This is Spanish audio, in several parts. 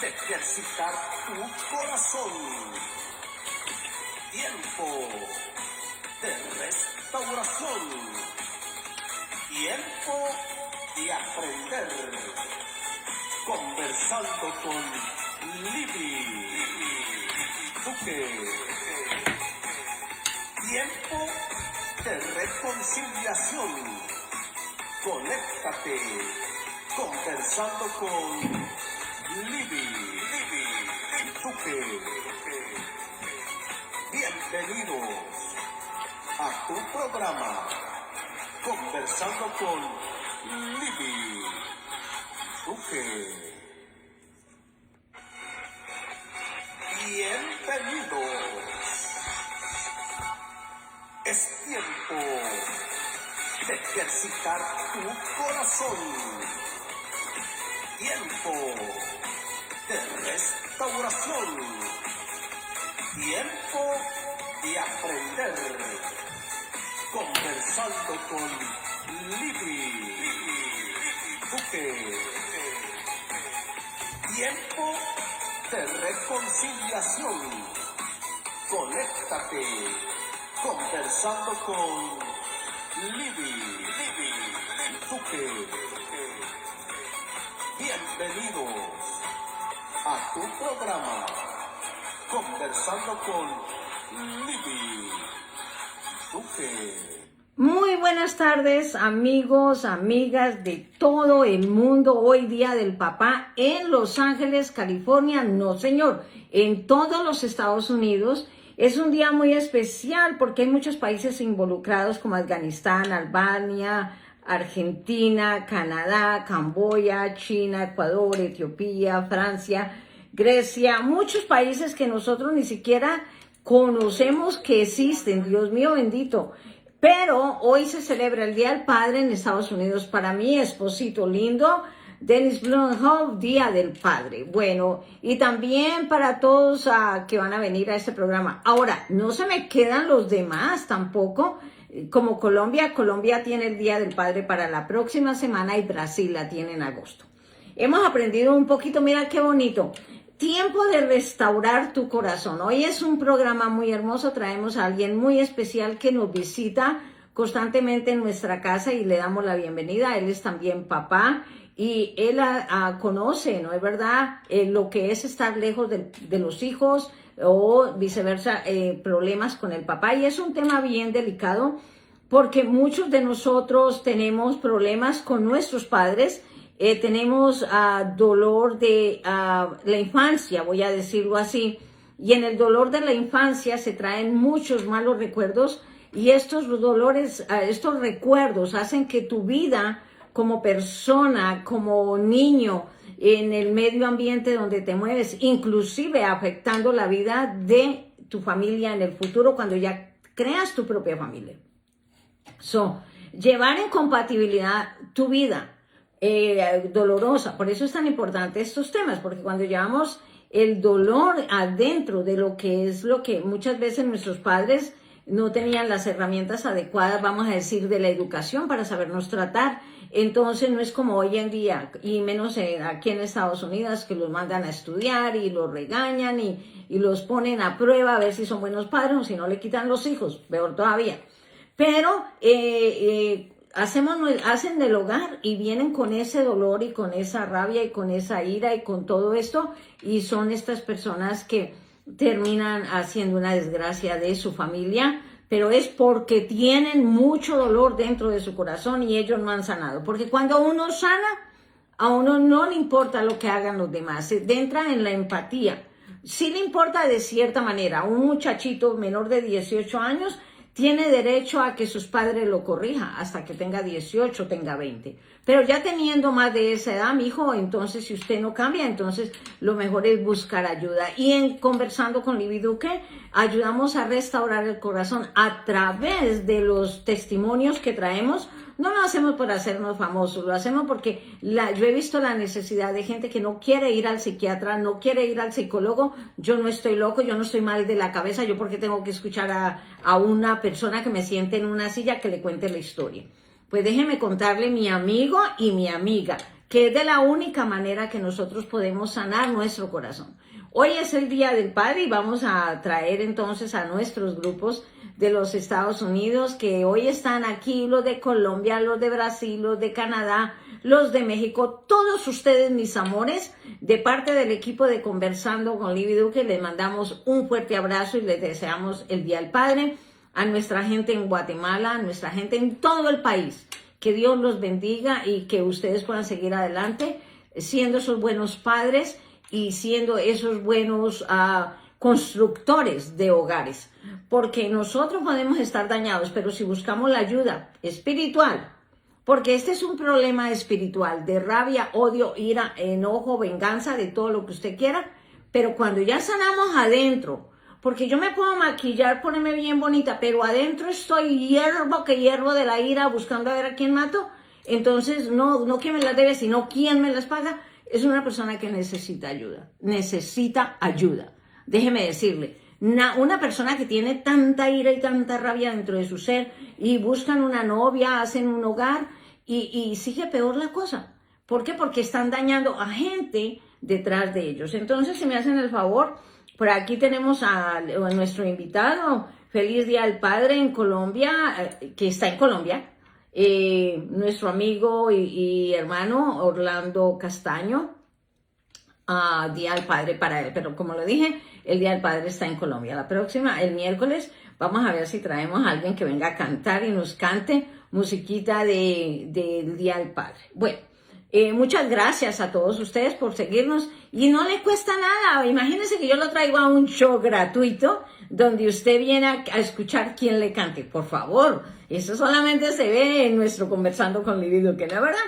ejercitar tu corazón. Tiempo de restauración. Tiempo de aprender. Conversando con Libby Duque. Tiempo de reconciliación. Conéctate. Conversando con Libby Duque. Bienvenidos a tu programa Conversando con Libby Duque. Bienvenidos. Es tiempo de ejercitar tu corazón. Tiempo de restauración. Tiempo de aprender. Conversando con Libby Duque. Tiempo de reconciliación. Conéctate. Conversando con Libby Duque. Bienvenidos a tu programa Conversando con Libby Duque. Muy buenas tardes, amigos, amigas de todo el mundo. Hoy Día del Papá en Los Ángeles, California. No, señor, en todos los Estados Unidos. Es un día muy especial porque hay muchos países involucrados como Afganistán, Albania, Argentina, Canadá, Camboya, China, Ecuador, Etiopía, Francia, Grecia, muchos países que nosotros ni siquiera conocemos que existen, Dios mío bendito. Pero hoy se celebra el Día del Padre en Estados Unidos. Para mi esposito lindo, Dennis Blumhoff, Día del Padre. Bueno, y también para todos que van a venir a este programa. Ahora, no se me quedan los demás tampoco. Como Colombia tiene el Día del Padre para la próxima semana y Brasil la tiene en agosto. Hemos aprendido un poquito, mira qué bonito. Tiempo de restaurar tu corazón. Hoy es un programa muy hermoso. Traemos a alguien muy especial que nos visita constantemente en nuestra casa y le damos la bienvenida. Él es también papá y él conoce, ¿no es verdad?, lo que es estar lejos de los hijos o viceversa, problemas con el papá. Y es un tema bien delicado porque muchos de nosotros tenemos problemas con nuestros padres. Tenemos dolor de la infancia, voy a decirlo así, y en el dolor de la infancia se traen muchos malos recuerdos y estos dolores, estos recuerdos hacen que tu vida como persona, como niño, en el medio ambiente donde te mueves, inclusive afectando la vida de tu familia en el futuro cuando ya creas tu propia familia. Llevar en compatibilidad tu vida dolorosa, por eso es tan importante estos temas, porque cuando llevamos el dolor adentro de lo que muchas veces nuestros padres no tenían las herramientas adecuadas, vamos a decir, de la educación para sabernos tratar, entonces no es como hoy en día, y menos aquí en Estados Unidos, que los mandan a estudiar y los regañan y los ponen a prueba a ver si son buenos padres o si no le quitan los hijos, peor todavía. Pero hacen del hogar y vienen con ese dolor y con esa rabia y con esa ira y con todo esto, y son estas personas que terminan haciendo una desgracia de su familia, pero es porque tienen mucho dolor dentro de su corazón y ellos no han sanado. Porque cuando uno sana, a uno no le importa lo que hagan los demás, se entra en la empatía. Sí le importa de cierta manera. Un muchachito menor de 18 años tiene derecho a que sus padres lo corrijan hasta que tenga 18, tenga 20. Pero ya teniendo más de esa edad, mi hijo, entonces si usted no cambia, entonces lo mejor es buscar ayuda. Y conversando con Libby Duque, ayudamos a restaurar el corazón a través de los testimonios que traemos. No lo hacemos por hacernos famosos, lo hacemos porque yo he visto la necesidad de gente que no quiere ir al psiquiatra, no quiere ir al psicólogo. Yo no estoy loco, yo no estoy mal de la cabeza, yo porque tengo que escuchar a una persona que me siente en una silla que le cuente la historia. Pues déjeme contarle mi amigo y mi amiga, que es de la única manera que nosotros podemos sanar nuestro corazón. Hoy es el Día del Padre y vamos a traer entonces a nuestros grupos de los Estados Unidos que hoy están aquí, los de Colombia, los de Brasil, los de Canadá, los de México, todos ustedes mis amores, de parte del equipo de Conversando con Libby Duque, les mandamos un fuerte abrazo y les deseamos el Día del Padre a nuestra gente en Guatemala, a nuestra gente en todo el país. Que Dios los bendiga y que ustedes puedan seguir adelante siendo esos buenos padres y siendo esos buenos constructores de hogares. Porque nosotros podemos estar dañados, pero si buscamos la ayuda espiritual, porque este es un problema espiritual de rabia, odio, ira, enojo, venganza, de todo lo que usted quiera, pero cuando ya sanamos adentro, porque yo me puedo maquillar, ponerme bien bonita, pero adentro estoy hiervo de la ira, buscando a ver a quién mato. Entonces, no quién me las debe, sino quién me las paga. Es una persona que necesita ayuda. Necesita ayuda. Déjeme decirle, una persona que tiene tanta ira y tanta rabia dentro de su ser y buscan una novia, hacen un hogar y sigue peor la cosa. ¿Por qué? Porque están dañando a gente detrás de ellos. Entonces, si me hacen el favor, por aquí tenemos a nuestro invitado, feliz Día del Padre en Colombia, que está en Colombia, nuestro amigo y hermano Orlando Castaño, Día del Padre para él, pero como lo dije, el Día del Padre está en Colombia. La próxima, el miércoles, vamos a ver si traemos a alguien que venga a cantar y nos cante musiquita del Día del Padre. Bueno. Muchas gracias a todos ustedes por seguirnos y no le cuesta nada. Imagínense que yo lo traigo a un show gratuito donde usted viene a escuchar quién le cante. Por favor, eso solamente se ve en nuestro Conversando con Libby Duque, ¿no es verdad?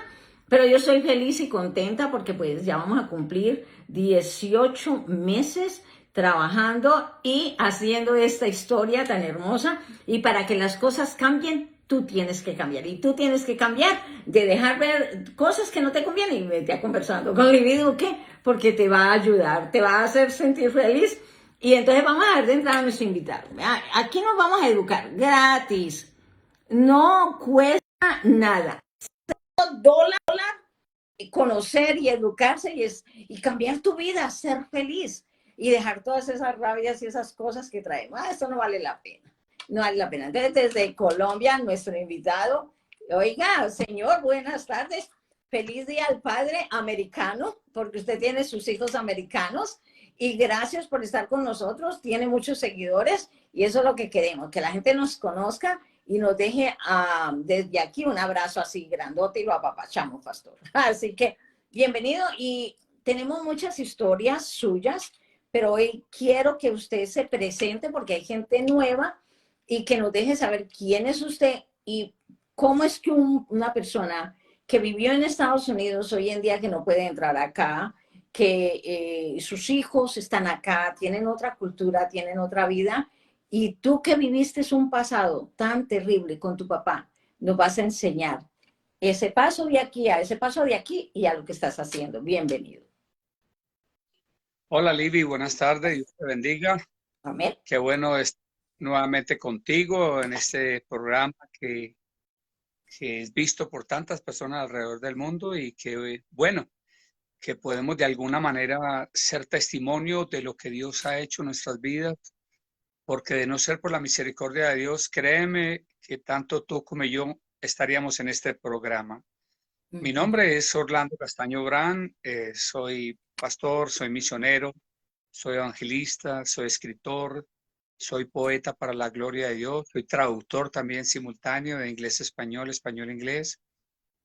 Pero yo estoy feliz y contenta porque pues ya vamos a cumplir 18 meses trabajando y haciendo esta historia tan hermosa y para que las cosas cambien. Tú tienes que cambiar y tú tienes que cambiar de dejar ver cosas que no te convienen y vete a Conversando con Libby Duque porque te va a ayudar, te va a hacer sentir feliz y entonces vamos a ver de entrada a nuestro invitado. Aquí nos vamos a educar gratis, no cuesta nada. $1 conocer y educarse y cambiar tu vida, ser feliz y dejar todas esas rabias y esas cosas que traemos. Eso no vale la pena. No vale la pena. Entonces, desde Colombia, nuestro invitado, oiga, señor, buenas tardes. Feliz Día al Padre americano, porque usted tiene sus hijos americanos. Y gracias por estar con nosotros. Tiene muchos seguidores y eso es lo que queremos, que la gente nos conozca y nos deje desde aquí un abrazo así grandote y lo apapachamos, pastor. Así que, bienvenido. Y tenemos muchas historias suyas, pero hoy quiero que usted se presente porque hay gente nueva y que nos deje saber quién es usted y cómo es que una persona que vivió en Estados Unidos hoy en día que no puede entrar acá, que sus hijos están acá, tienen otra cultura, tienen otra vida, y tú que viviste un pasado tan terrible con tu papá, nos vas a enseñar ese paso de aquí a ese paso de aquí y a lo que estás haciendo. Bienvenido. Hola Libby, buenas tardes, Dios te bendiga. Amén. Qué bueno estar nuevamente contigo en este programa que es visto por tantas personas alrededor del mundo y que, bueno, que podemos de alguna manera ser testimonio de lo que Dios ha hecho en nuestras vidas, porque de no ser por la misericordia de Dios, créeme que tanto tú como yo estaríamos en este programa. Mi nombre es Orlando Castaño Brand, soy pastor, soy misionero, soy evangelista, soy escritor, soy poeta para la gloria de Dios, soy traductor también simultáneo de inglés a español, español a inglés.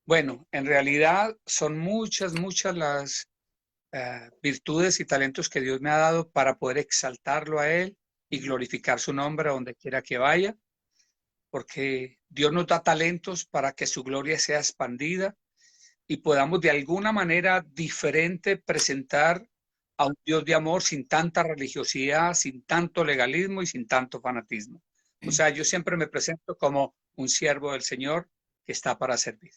Bueno, en realidad son muchas las virtudes y talentos que Dios me ha dado para poder exaltarlo a Él y glorificar su nombre a donde quiera que vaya, porque Dios nos da talentos para que su gloria sea expandida y podamos de alguna manera diferente presentar a un Dios de amor sin tanta religiosidad, sin tanto legalismo y sin tanto fanatismo. O sea, yo siempre me presento como un siervo del Señor que está para servir.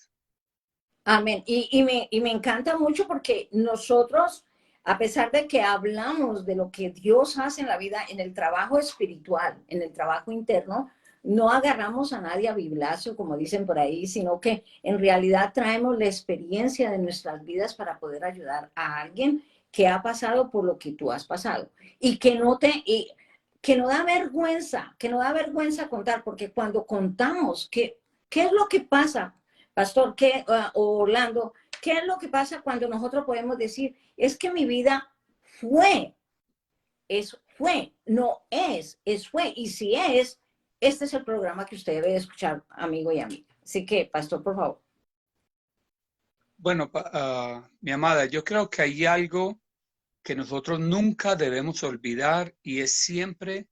Amén. Y me encanta mucho porque nosotros, a pesar de que hablamos de lo que Dios hace en la vida, en el trabajo espiritual, en el trabajo interno, no agarramos a nadie a biblazo, como dicen por ahí, sino que en realidad traemos la experiencia de nuestras vidas para poder ayudar a alguien que ha pasado por lo que tú has pasado y que no da vergüenza, que no da vergüenza contar, porque cuando contamos qué es lo que pasa, pastor, o Orlando, qué es lo que pasa cuando nosotros podemos decir, es que mi vida fue, fue, no fue, y si es, este es el programa que usted debe escuchar, amigo y amiga. Así que, pastor, por favor. Bueno, mi amada, yo creo que hay algo que nosotros nunca debemos olvidar y es siempre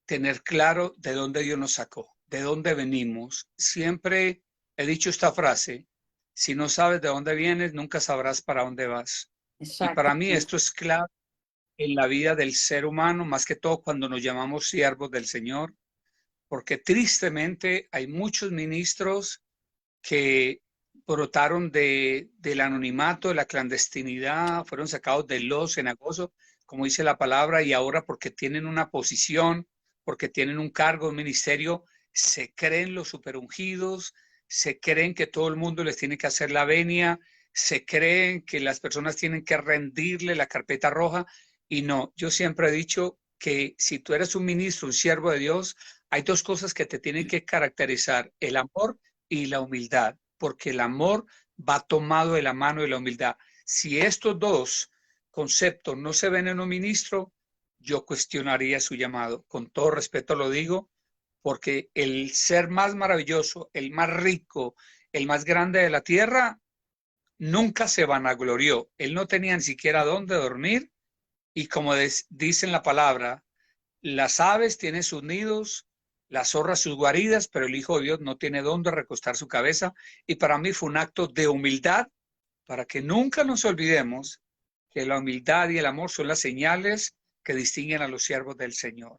tener claro de dónde Dios nos sacó, de dónde venimos. Siempre he dicho esta frase, si no sabes de dónde vienes, nunca sabrás para dónde vas. Y Exacto. para mí esto es clave en la vida del ser humano, más que todo cuando nos llamamos siervos del Señor, porque tristemente hay muchos ministros que brotaron del anonimato, de la clandestinidad, fueron sacados del lodo cenagoso, como dice la palabra, y ahora porque tienen una posición, porque tienen un cargo, un ministerio, se creen los superungidos, se creen que todo el mundo les tiene que hacer la venia, se creen que las personas tienen que rendirle la carpeta roja, y no, yo siempre he dicho que si tú eres un ministro, un siervo de Dios, hay dos cosas que te tienen que caracterizar, el amor y la humildad, porque el amor va tomado de la mano de la humildad. Si estos dos conceptos no se ven en un ministro, yo cuestionaría su llamado. Con todo respeto lo digo, porque el ser más maravilloso, el más rico, el más grande de la tierra, nunca se vanaglorió. Él no tenía ni siquiera dónde dormir y como dice en la palabra, las aves tienen sus nidos, las zorras sus guaridas, pero el Hijo de Dios no tiene dónde recostar su cabeza. Y para mí fue un acto de humildad, para que nunca nos olvidemos que la humildad y el amor son las señales que distinguen a los siervos del Señor.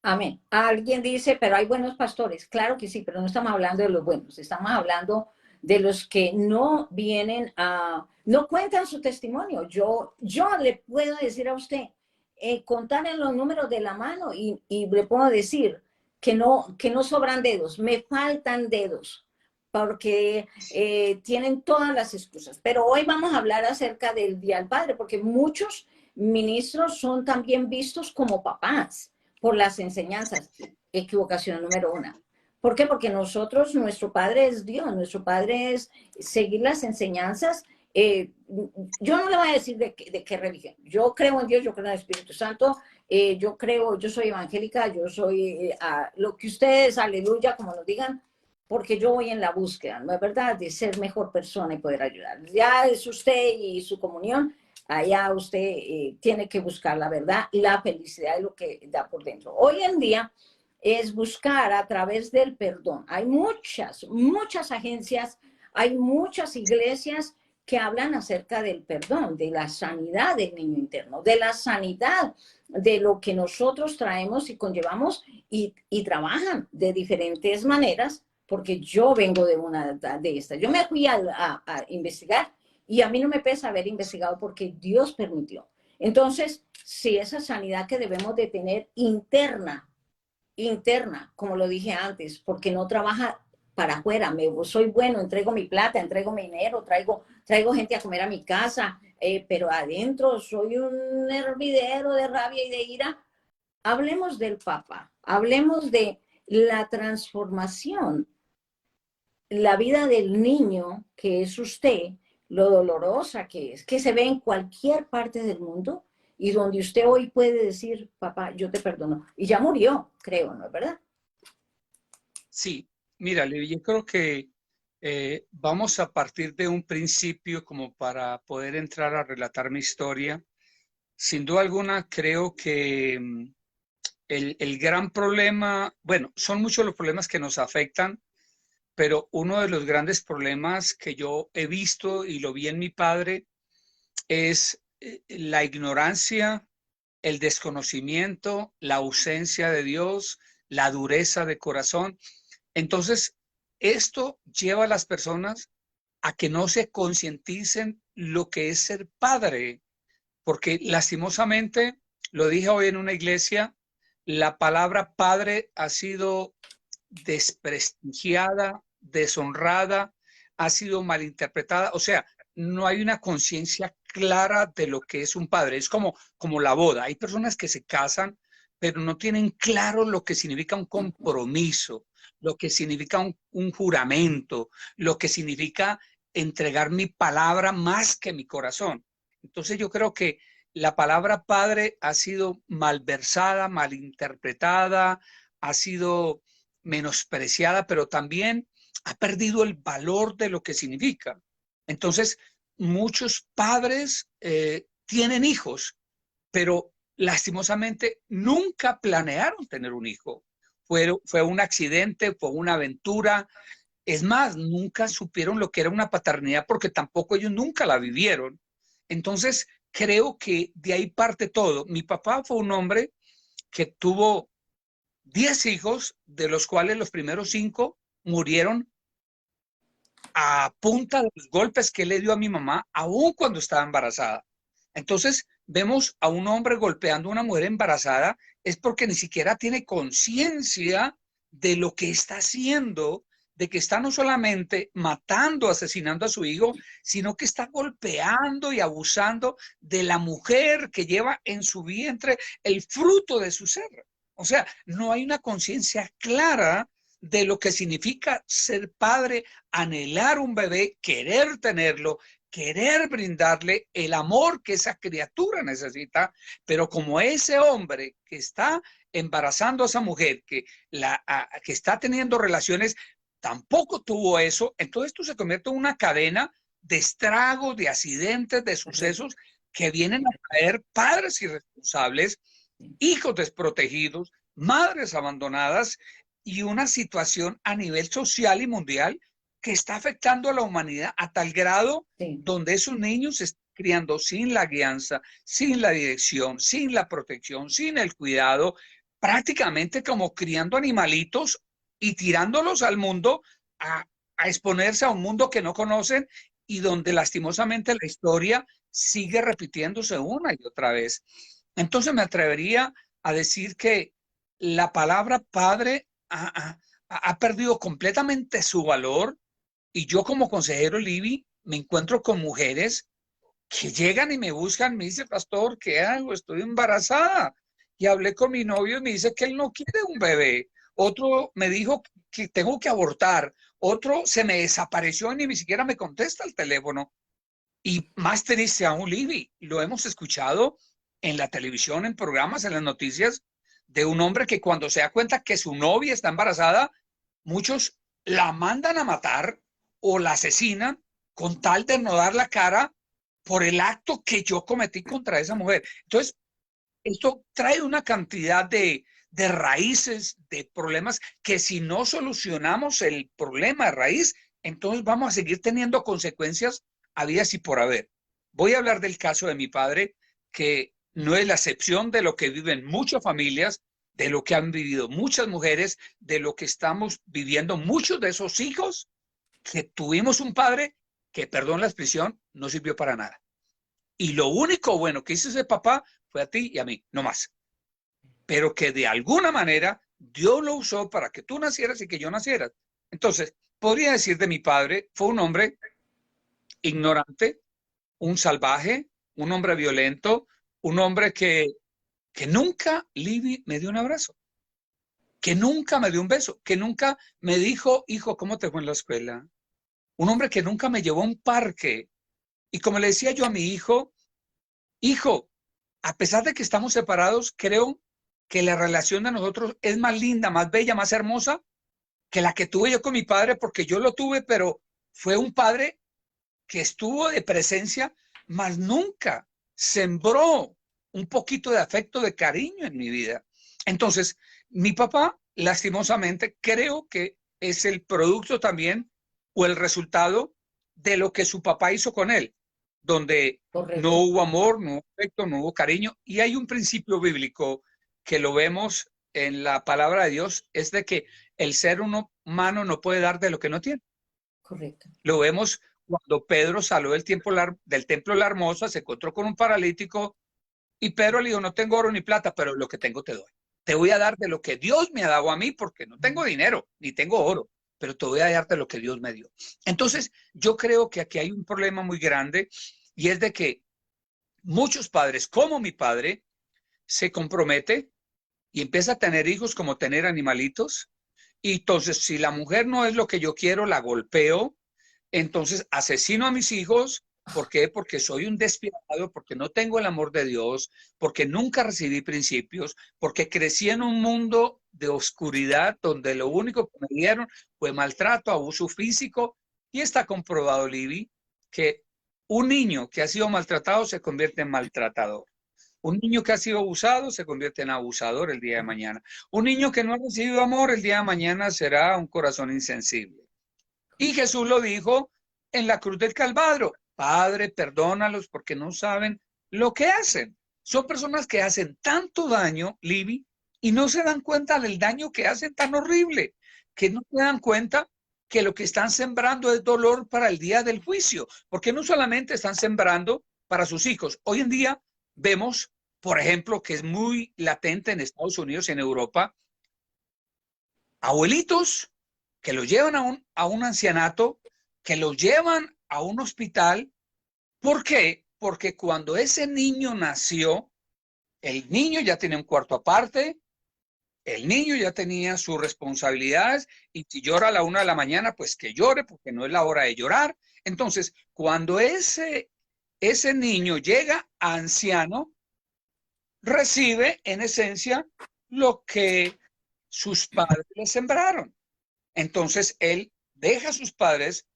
Amén. Alguien dice, pero hay buenos pastores. Claro que sí, pero no estamos hablando de los buenos, estamos hablando de los que no vienen no cuentan su testimonio. Yo le puedo decir a usted, contar en los números de la mano y le puedo decir que no sobran dedos, me faltan dedos, porque tienen todas las excusas. Pero hoy vamos a hablar acerca del Día del Padre, porque muchos ministros son también vistos como papás por las enseñanzas. Equivocación número 1. ¿Por qué? Porque nuestro Padre es Dios, nuestro Padre es seguir las enseñanzas. Yo no le voy a decir de qué religión. Yo creo en Dios, yo creo en el Espíritu Santo, yo soy evangélica, yo soy lo que ustedes, aleluya, como nos digan, porque yo voy en la búsqueda, ¿no es verdad?, de ser mejor persona y poder ayudar. Ya es usted y su comunión, allá usted tiene que buscar la verdad y la felicidad de lo que da por dentro. Hoy en día es buscar a través del perdón. Hay muchas agencias, hay muchas iglesias que hablan acerca del perdón, de la sanidad del niño interno, de la sanidad de lo que nosotros traemos y conllevamos y trabajan de diferentes maneras, porque yo vengo de una de estas. Yo me fui a investigar y a mí no me pesa haber investigado porque Dios permitió. Entonces, si esa sanidad que debemos de tener interna, como lo dije antes, porque no trabaja para afuera, soy bueno, entrego mi plata, entrego mi dinero, traigo gente a comer a mi casa, pero adentro soy un hervidero de rabia y de ira. Hablemos del Papa, hablemos de la transformación, la vida del niño que es usted, lo dolorosa que es, que se ve en cualquier parte del mundo y donde usted hoy puede decir, papá, yo te perdono. Y ya murió, creo, ¿no es verdad? Sí, mira, Levi, yo creo que vamos a partir de un principio como para poder entrar a relatar mi historia. Sin duda alguna, creo que el gran problema, bueno, son muchos los problemas que nos afectan, pero uno de los grandes problemas que yo he visto y lo vi en mi padre es la ignorancia, el desconocimiento, la ausencia de Dios, la dureza de corazón. Entonces, esto lleva a las personas a que no se concienticen lo que es ser padre, porque lastimosamente, lo dije hoy en una iglesia, la palabra padre ha sido desprestigiada, deshonrada, ha sido malinterpretada. O sea, no hay una conciencia clara de lo que es un padre. Es como la boda. Hay personas que se casan, pero no tienen claro lo que significa un compromiso, lo que significa un juramento, lo que significa entregar mi palabra más que mi corazón. Entonces yo creo que la palabra padre ha sido malversada, malinterpretada, ha sido menospreciada, pero también ha perdido el valor de lo que significa. Entonces, muchos padres tienen hijos, pero lastimosamente nunca planearon tener un hijo. Fue un accidente, fue una aventura. Es más, nunca supieron lo que era una paternidad porque tampoco ellos nunca la vivieron. Entonces, creo que de ahí parte todo. Mi papá fue un hombre que tuvo 10 hijos, de los cuales los primeros 5 murieron a punta de los golpes que le dio a mi mamá, aún cuando estaba embarazada. Entonces, vemos a un hombre golpeando a una mujer embarazada, es porque ni siquiera tiene conciencia de lo que está haciendo, de que está no solamente matando, asesinando a su hijo, sino que está golpeando y abusando de la mujer que lleva en su vientre el fruto de su ser. O sea, no hay una conciencia clara de lo que significa ser padre, anhelar un bebé, querer tenerlo, querer brindarle el amor que esa criatura necesita, pero como ese hombre que está embarazando a esa mujer, que está teniendo relaciones, tampoco tuvo eso, entonces esto se convierte en una cadena de estragos, de accidentes, de sucesos que vienen a traer padres irresponsables, hijos desprotegidos, madres abandonadas y una situación a nivel social y mundial que está afectando a la humanidad a tal grado donde esos niños se están criando sin la guianza, sin la dirección, sin la protección, sin el cuidado, prácticamente como criando animalitos y tirándolos al mundo a exponerse a un mundo que no conocen y donde lastimosamente la historia sigue repitiéndose una y otra vez. Entonces me atrevería a decir que la palabra padre ha perdido completamente su valor, y yo como consejero Libby me encuentro con mujeres que llegan y me buscan, me dice, pastor, ¿qué hago? Estoy embarazada. Y hablé con mi novio y me dice que él no quiere un bebé. Otro me dijo que tengo que abortar. Otro se me desapareció y ni siquiera me contesta el teléfono. Y más triste aún, Libby, lo hemos escuchado en la televisión, en programas, en las noticias, de un hombre que cuando se da cuenta que su novia está embarazada, muchos la mandan a matar o la asesinan con tal de no dar la cara por el acto que yo cometí contra esa mujer. Entonces, esto trae una cantidad de raíces, de problemas que si no solucionamos el problema de raíz, entonces vamos a seguir teniendo consecuencias habidas y por haber. Voy a hablar del caso de mi padre, que no es la excepción de lo que viven muchas familias, de lo que han vivido muchas mujeres, de lo que estamos viviendo muchos de esos hijos, que tuvimos un padre que, perdón la expresión, no sirvió para nada. Y lo único bueno que hizo ese papá fue a ti y a mí, no más. Pero que de alguna manera Dios lo usó para que tú nacieras y que yo naciera. Entonces, podría decir de mi padre, fue un hombre ignorante, un salvaje, un hombre violento, un hombre que nunca, Libby, me dio un abrazo, que nunca me dio un beso, que nunca me dijo, hijo, ¿cómo te fue en la escuela? Un hombre que nunca me llevó a un parque. Y como le decía yo a mi hijo, hijo, a pesar de que estamos separados, creo que la relación de nosotros es más linda, más bella, más hermosa que la que tuve yo con mi padre, porque yo lo tuve, pero fue un padre que estuvo de presencia, mas nunca sembró un poquito de afecto, de cariño en mi vida. Entonces, mi papá, lastimosamente, creo que es el producto también o el resultado de lo que su papá hizo con él, donde no hubo amor, no hubo afecto, no hubo cariño. Y hay un principio bíblico que lo vemos en la palabra de Dios, es de que el ser humano no puede dar de lo que no tiene. Correcto. Lo vemos cuando Pedro salió del templo de la Hermosa, se encontró con un paralítico y Pedro le dijo, no tengo oro ni plata, pero lo que tengo te doy. te voy a dar de lo que Dios me ha dado a mí, porque no tengo dinero, ni tengo oro, pero te voy a dar de lo que Dios me dio. Entonces, yo creo que aquí hay un problema muy grande y es de que muchos padres, como mi padre, se compromete y empieza a tener hijos como tener animalitos. Y entonces, si la mujer no es lo que yo quiero, la golpeo. Entonces, asesino a mis hijos. ¿Por qué? Porque soy un despiadado, porque no tengo el amor de Dios, porque nunca recibí principios, porque crecí en un mundo de oscuridad donde lo único que me dieron fue maltrato, abuso físico. Y está comprobado, Libby, que un niño que ha sido maltratado se convierte en maltratador. Un niño que ha sido abusado se convierte en abusador el día de mañana. Un niño que no ha recibido amor el día de mañana será un corazón insensible. Y Jesús lo dijo en la cruz del Calvario: Padre, perdónalos porque no saben lo que hacen. Son personas que hacen tanto daño, Libby, y no se dan cuenta del daño que hacen tan horrible, que no se dan cuenta que lo que están sembrando es dolor para el día del juicio, porque no solamente están sembrando para sus hijos. Hoy en día vemos, por ejemplo, que es muy latente en Estados Unidos y en Europa, abuelitos que los llevan a un ancianato, que los llevan a un hospital. ¿Por qué? Porque cuando ese niño nació, el niño ya tenía un cuarto aparte, el niño ya tenía sus responsabilidades, y si llora a la 1 de la mañana, pues que llore, porque no es la hora de llorar. Entonces, cuando ese niño llega a anciano, recibe en esencia lo que sus padres le sembraron. Entonces, él deja a sus padres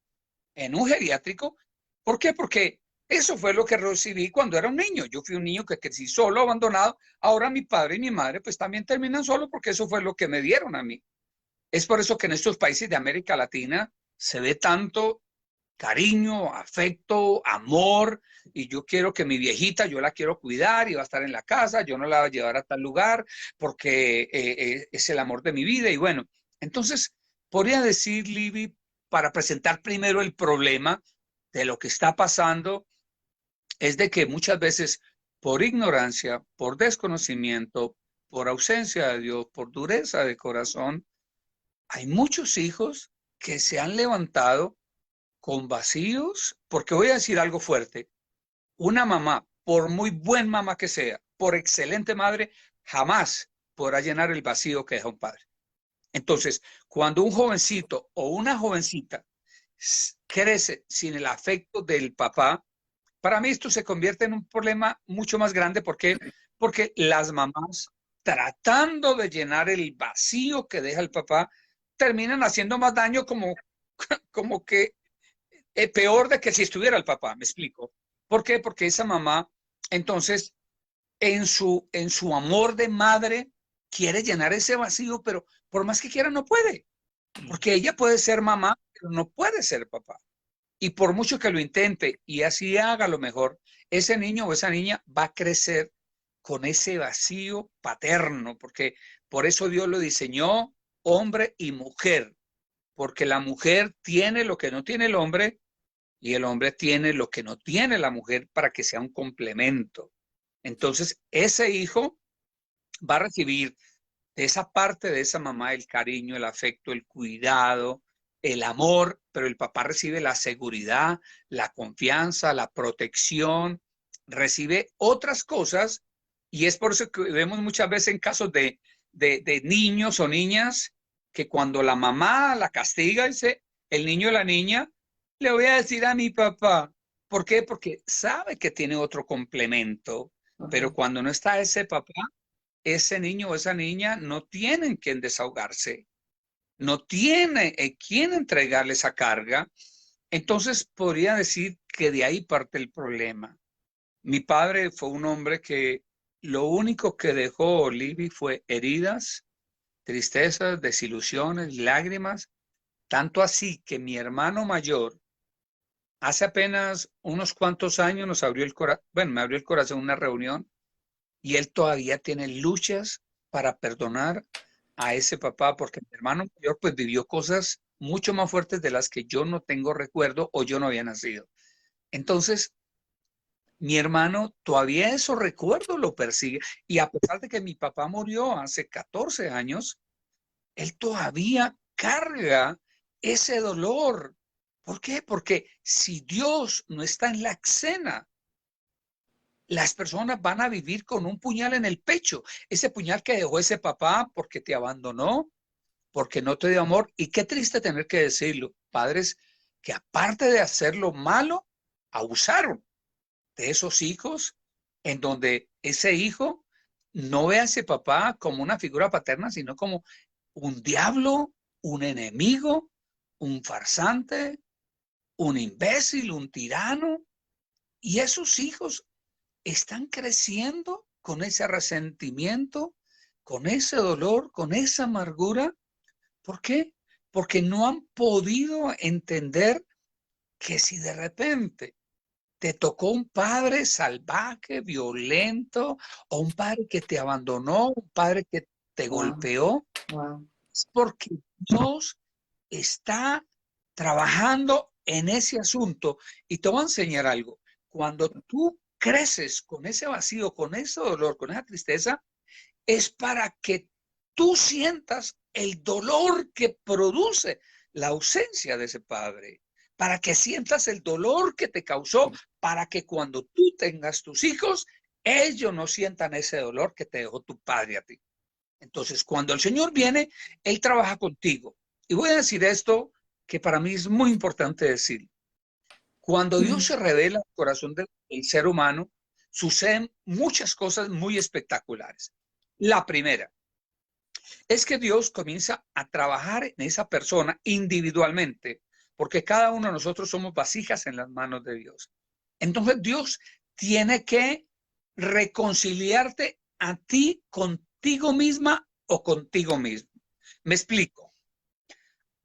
en un geriátrico. ¿Por qué? Porque eso fue lo que recibí cuando era un niño. Yo fui un niño que crecí solo, abandonado. Ahora mi padre y mi madre pues también terminan solo, porque eso fue lo que me dieron a mí. Es por eso que en estos países de América Latina se ve tanto cariño, afecto, amor, y yo quiero que mi viejita, yo la quiero cuidar y va a estar en la casa, yo no la voy a llevar a tal lugar porque es el amor de mi vida. Y bueno, entonces podría decir, Libby, para presentar primero el problema de lo que está pasando, es de que muchas veces por ignorancia, por desconocimiento, por ausencia de Dios, por dureza de corazón, hay muchos hijos que se han levantado con vacíos, porque voy a decir algo fuerte: una mamá, por muy buen mamá que sea, por excelente madre, jamás podrá llenar el vacío que deja un padre. Entonces, cuando un jovencito o una jovencita crece sin el afecto del papá, para mí esto se convierte en un problema mucho más grande. ¿Por qué? Porque las mamás, tratando de llenar el vacío que deja el papá, terminan haciendo más daño, como que peor de que si estuviera el papá. ¿Me explico? ¿Por qué? Porque esa mamá, entonces, en su amor de madre, quiere llenar ese vacío, pero por más que quiera no puede, porque ella puede ser mamá, pero no puede ser papá. Y por mucho que lo intente y así haga lo mejor, ese niño o esa niña va a crecer con ese vacío paterno, porque por eso Dios lo diseñó hombre y mujer, porque la mujer tiene lo que no tiene el hombre y el hombre tiene lo que no tiene la mujer, para que sea un complemento. Entonces, ese hijo va a recibir de esa parte de esa mamá el cariño, el afecto, el cuidado, el amor, pero el papá recibe la seguridad, la confianza, la protección, recibe otras cosas. Y es por eso que vemos muchas veces en casos de niños o niñas que cuando la mamá la castiga, dice el niño o la niña: le voy a decir a mi papá. ¿Por qué? Porque sabe que tiene otro complemento, pero cuando no está ese papá, ese niño o esa niña no tienen quien desahogarse, no tiene quien entregarle esa carga. Entonces podría decir que de ahí parte el problema. Mi padre fue un hombre que lo único que dejó, Libby, fue heridas, tristezas, desilusiones, lágrimas, tanto así que mi hermano mayor, hace apenas unos cuantos años, nos abrió el corazón, bueno, me abrió el corazón en una reunión, y él todavía tiene luchas para perdonar a ese papá, porque mi hermano mayor pues vivió cosas mucho más fuertes de las que yo no tengo recuerdo o yo no había nacido. Entonces, mi hermano, todavía eso recuerdo lo persigue. Y a pesar de que mi papá murió hace 14 años, él todavía carga ese dolor. ¿Por qué? Porque si Dios no está en la escena, las personas van a vivir con un puñal en el pecho. Ese puñal que dejó ese papá porque te abandonó, porque no te dio amor. Y qué triste tener que decirlo. Padres que aparte de hacer lo malo, abusaron de esos hijos, en donde ese hijo no ve a ese papá como una figura paterna, sino como un diablo, un enemigo, un farsante, un imbécil, un tirano. Y esos hijos están creciendo con ese resentimiento, con ese dolor, con esa amargura. ¿Por qué? Porque no han podido entender que si de repente te tocó un padre salvaje, violento, o un padre que te abandonó, un padre que te Wow, golpeó, wow. es porque Dios está trabajando en ese asunto. Y te voy a enseñar algo. Cuando tú creces con ese vacío, con ese dolor, con esa tristeza, es para que tú sientas el dolor que produce la ausencia de ese padre, para que sientas el dolor que te causó, para que cuando tú tengas tus hijos, ellos no sientan ese dolor que te dejó tu padre a ti. Entonces, cuando el Señor viene, Él trabaja contigo. Y voy a decir esto que para mí es muy importante decir. Cuando Dios se revela al corazón del ser humano, suceden muchas cosas muy espectaculares. La primera es que Dios comienza a trabajar en esa persona individualmente, porque cada uno de nosotros somos vasijas en las manos de Dios. Entonces Dios tiene que reconciliarte a ti contigo misma o contigo mismo. Me explico.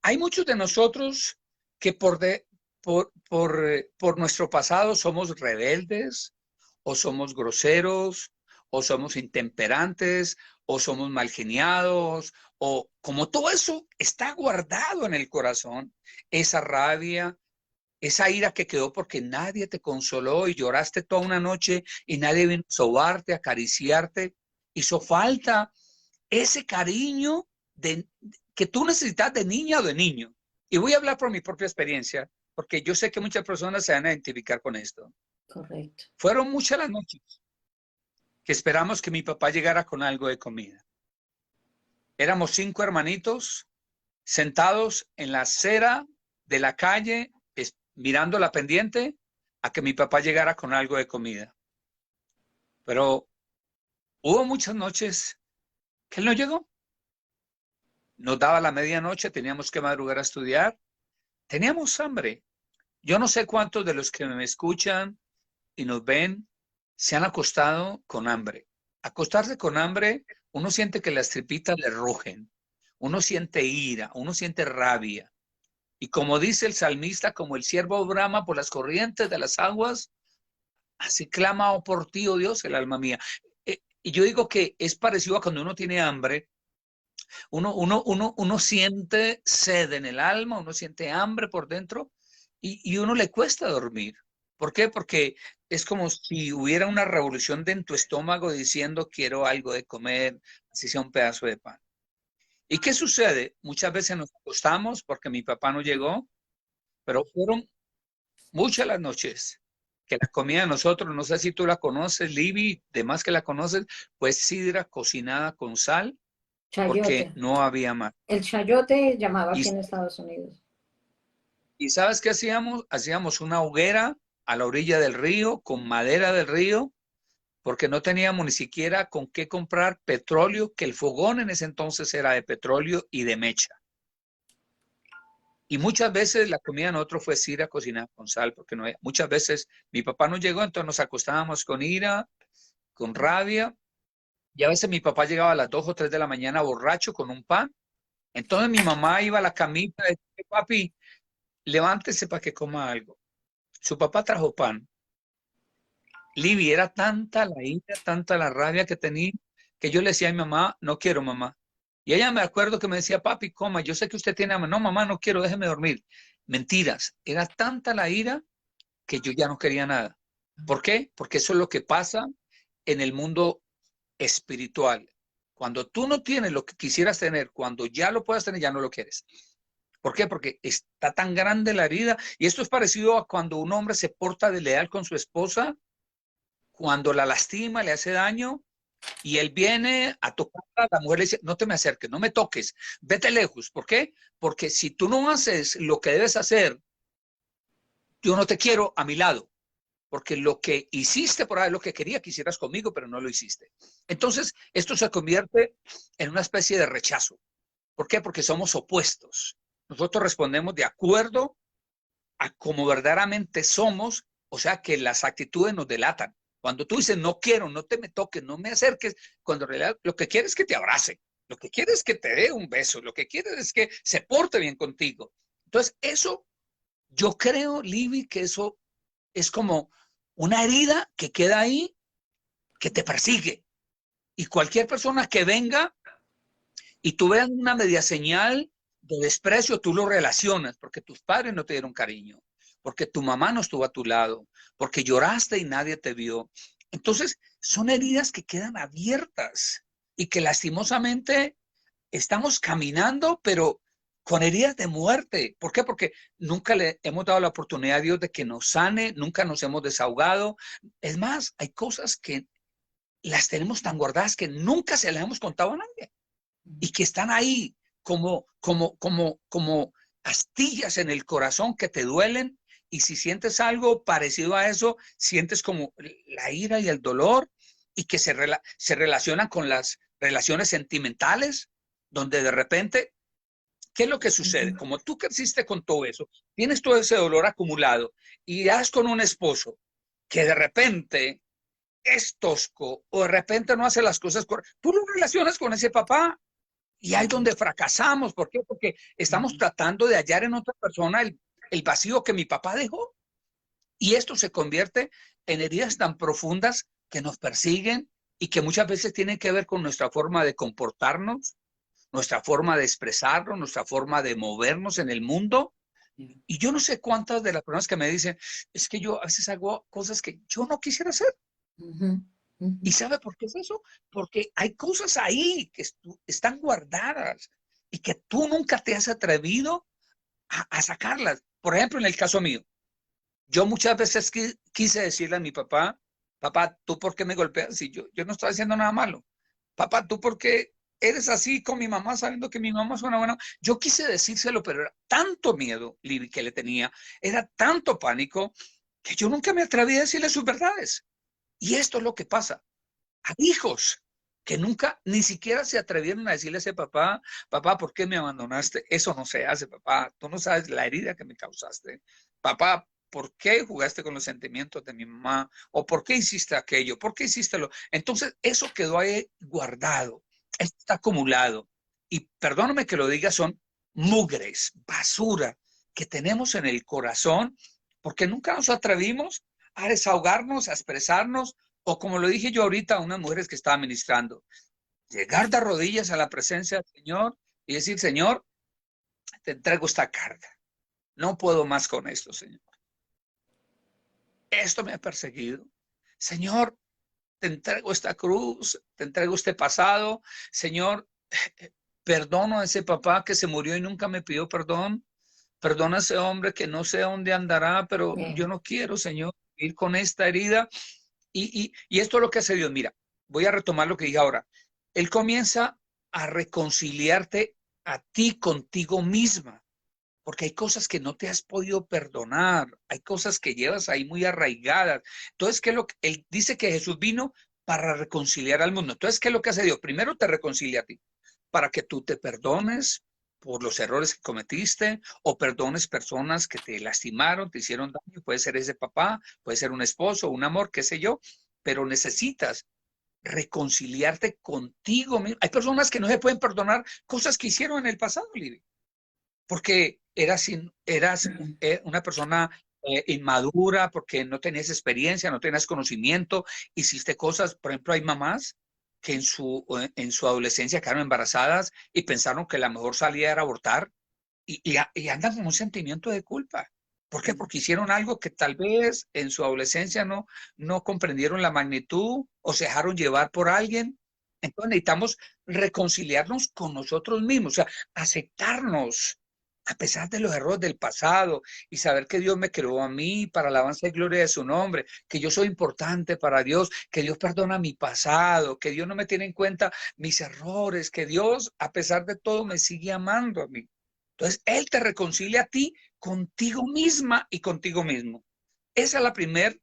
Hay muchos de nosotros que por nuestro pasado somos rebeldes, o somos groseros, o somos intemperantes, o somos malgeniados, o como todo eso está guardado en el corazón, esa rabia, esa ira que quedó porque nadie te consoló y lloraste toda una noche y nadie vino a sobarte, a acariciarte, hizo falta ese cariño que tú necesitas de niña o de niño. Y voy a hablar por mi propia experiencia, porque yo sé que muchas personas se van a identificar con esto. Correcto. Fueron muchas las noches que esperamos que mi papá llegara con algo de comida. Éramos 5 hermanitos sentados en la acera de la calle, mirando la pendiente a que mi papá llegara con algo de comida. Pero hubo muchas noches que él no llegó. Nos daba la medianoche, teníamos que madrugar a estudiar, teníamos hambre. Yo no sé cuántos de los que me escuchan y nos ven se han acostado con hambre. Acostarse con hambre, uno siente que las tripitas le rugen, uno siente ira, uno siente rabia. Y como dice el salmista, como el ciervo brama por las corrientes de las aguas, así clama oh, por ti, oh Dios, el alma mía. Y yo digo que es parecido a cuando uno tiene hambre. Uno siente sed en el alma, uno siente hambre por dentro y uno le cuesta dormir. ¿Por qué? Porque es como si hubiera una revolución en tu estómago diciendo quiero algo de comer, así sea un pedazo de pan. ¿Y qué sucede? Muchas veces nos acostamos porque mi papá no llegó, pero fueron muchas las noches que la comida de nosotros, no sé si tú la conoces, Libby, demás que la conoces, pues sidra cocinada con sal porque Chayote. no había más. El chayote llamado Y, aquí en Estados Unidos. y ¿sabes qué hacíamos? Hacíamos una hoguera a la orilla del río, con madera del río, porque no teníamos ni siquiera con qué comprar petróleo, que el fogón en ese entonces era de petróleo y de mecha. Y muchas veces la comida de nosotros fue sidra cocinada con sal, porque no, muchas veces mi papá no llegó, entonces nos acostábamos con ira, con rabia, y a veces mi papá llegaba a las 2 o 3 de la mañana borracho con un pan. Entonces mi mamá iba a la camita y decía, papi, levántese para que coma algo. Su papá trajo pan. Libby, era tanta la ira, tanta la rabia que tenía, que yo le decía a mi mamá, no quiero, mamá. Y ella me acuerdo que me decía, papi, coma, yo sé que usted tiene hambre. No, mamá, no quiero, déjeme dormir. Mentiras. Era tanta la ira que yo ya no quería nada. ¿Por qué? Porque eso es lo que pasa en el mundo espiritual. Cuando tú no tienes lo que quisieras tener, cuando ya lo puedas tener, ya no lo quieres. ¿Por qué? Porque está tan grande la herida. Y esto es parecido a cuando un hombre se porta desleal con su esposa, cuando la lastima, le hace daño, y él viene a tocarla, la mujer le dice, no te me acerques, no me toques, vete lejos. ¿Por qué? Porque si tú no haces lo que debes hacer, yo no te quiero a mi lado. Porque lo que hiciste por ahí, lo que quería que hicieras conmigo, pero no lo hiciste. Entonces, esto se convierte en una especie de rechazo. ¿Por qué? Porque somos opuestos. Nosotros respondemos de acuerdo a cómo verdaderamente somos, o sea que las actitudes nos delatan. Cuando tú dices, no quiero, no te me toques, no me acerques, cuando en realidad lo que quieres es que te abrace, lo que quieres es que te dé un beso, lo que quieres es que se porte bien contigo. Entonces, eso, yo creo, Libby, que eso es como una herida que queda ahí, que te persigue. Y cualquier persona que venga y tú veas una media señal de desprecio, tú lo relacionas, porque tus padres no te dieron cariño, porque tu mamá no estuvo a tu lado, porque lloraste y nadie te vio. Entonces, son heridas que quedan abiertas y que lastimosamente estamos caminando, pero con heridas de muerte. ¿Por qué? Porque nunca le hemos dado la oportunidad a Dios de que nos sane, nunca nos hemos desahogado. Es más, hay cosas que las tenemos tan guardadas que nunca se las hemos contado a nadie y que están ahí como astillas en el corazón que te duelen. Y si sientes algo parecido a eso, sientes como la ira y el dolor y que se relacionan con las relaciones sentimentales, donde de repente, ¿qué es lo que sucede? Como tú creciste con todo eso, tienes todo ese dolor acumulado y das con un esposo que de repente es tosco o de repente no hace las cosas correctas, tú lo relacionas con ese papá y ahí es donde fracasamos. ¿Por qué? Porque estamos tratando de hallar en otra persona el vacío que mi papá dejó. Y esto se convierte en heridas tan profundas que nos persiguen y que muchas veces tienen que ver con nuestra forma de comportarnos, nuestra forma de expresarnos, nuestra forma de movernos en el mundo. Y yo no sé cuántas de las personas que me dicen, es que yo a veces hago cosas que yo no quisiera hacer. ¿Y sabe por qué es eso? Porque hay cosas ahí que están guardadas y que tú nunca te has atrevido a sacarlas. Por ejemplo, en el caso mío, yo muchas veces quise decirle a mi papá, papá, ¿tú por qué me golpeas? Si yo no estoy haciendo nada malo. Papá, ¿tú por qué eres así con mi mamá sabiendo que mi mamá es una buena? Yo quise decírselo, pero era tanto miedo, Libby, que le tenía, era tanto pánico, que yo nunca me atreví a decirle sus verdades. Y esto es lo que pasa. Hay hijos que nunca ni siquiera se atrevieron a decirle a ese papá, papá, ¿por qué me abandonaste? Eso no se hace, papá. Tú no sabes la herida que me causaste. Papá, ¿por qué jugaste con los sentimientos de mi mamá? ¿O por qué hiciste aquello? ¿Por qué hiciste lo? Entonces, eso quedó ahí guardado, está acumulado. Y perdóname que lo diga, son mugres, basura que tenemos en el corazón porque nunca nos atrevimos a desahogarnos, a expresarnos, o como lo dije yo ahorita a unas mujeres que estaba ministrando, llegar de rodillas a la presencia del Señor y decir, Señor, te entrego esta carga. No puedo más con esto, Señor. Esto me ha perseguido. Señor, te entrego esta cruz, te entrego este pasado. Señor, perdono a ese papá que se murió y nunca me pidió perdón. Perdona a ese hombre que no sé dónde andará, pero yo no quiero, Señor, ir con esta herida. Y esto es lo que hace Dios. Mira, voy a retomar lo que dije ahora. Él comienza a reconciliarte a ti contigo misma, porque hay cosas que no te has podido perdonar, hay cosas que llevas ahí muy arraigadas. Entonces, ¿qué es lo que él dice? Que Jesús vino para reconciliar al mundo? Entonces, ¿qué es lo que hace Dios? Primero te reconcilia a ti, para que tú te perdones por los errores que cometiste o perdones personas que te lastimaron, te hicieron daño. Puede ser ese papá, puede ser un esposo, un amor, qué sé yo, pero necesitas reconciliarte contigo mismo. Hay personas que no se pueden perdonar cosas que hicieron en el pasado, Lidia, porque eras una persona inmadura, porque no tenías experiencia, no tenías conocimiento, hiciste cosas. Por ejemplo, hay mamás que en su adolescencia quedaron embarazadas y pensaron que la mejor salida era abortar y andan con un sentimiento de culpa ¿Por qué? Porque hicieron algo que tal vez en su adolescencia no comprendieron la magnitud o se dejaron llevar por alguien. Entonces necesitamos reconciliarnos con nosotros mismos, o sea, aceptarnos a pesar de los errores del pasado y saber que Dios me creó a mí para alabanza y gloria de su nombre, que yo soy importante para Dios, que Dios perdona mi pasado, que Dios no me tiene en cuenta mis errores, que Dios a pesar de todo me sigue amando a mí. Entonces, Él te reconcilia a ti contigo misma y contigo mismo. Esa es la primera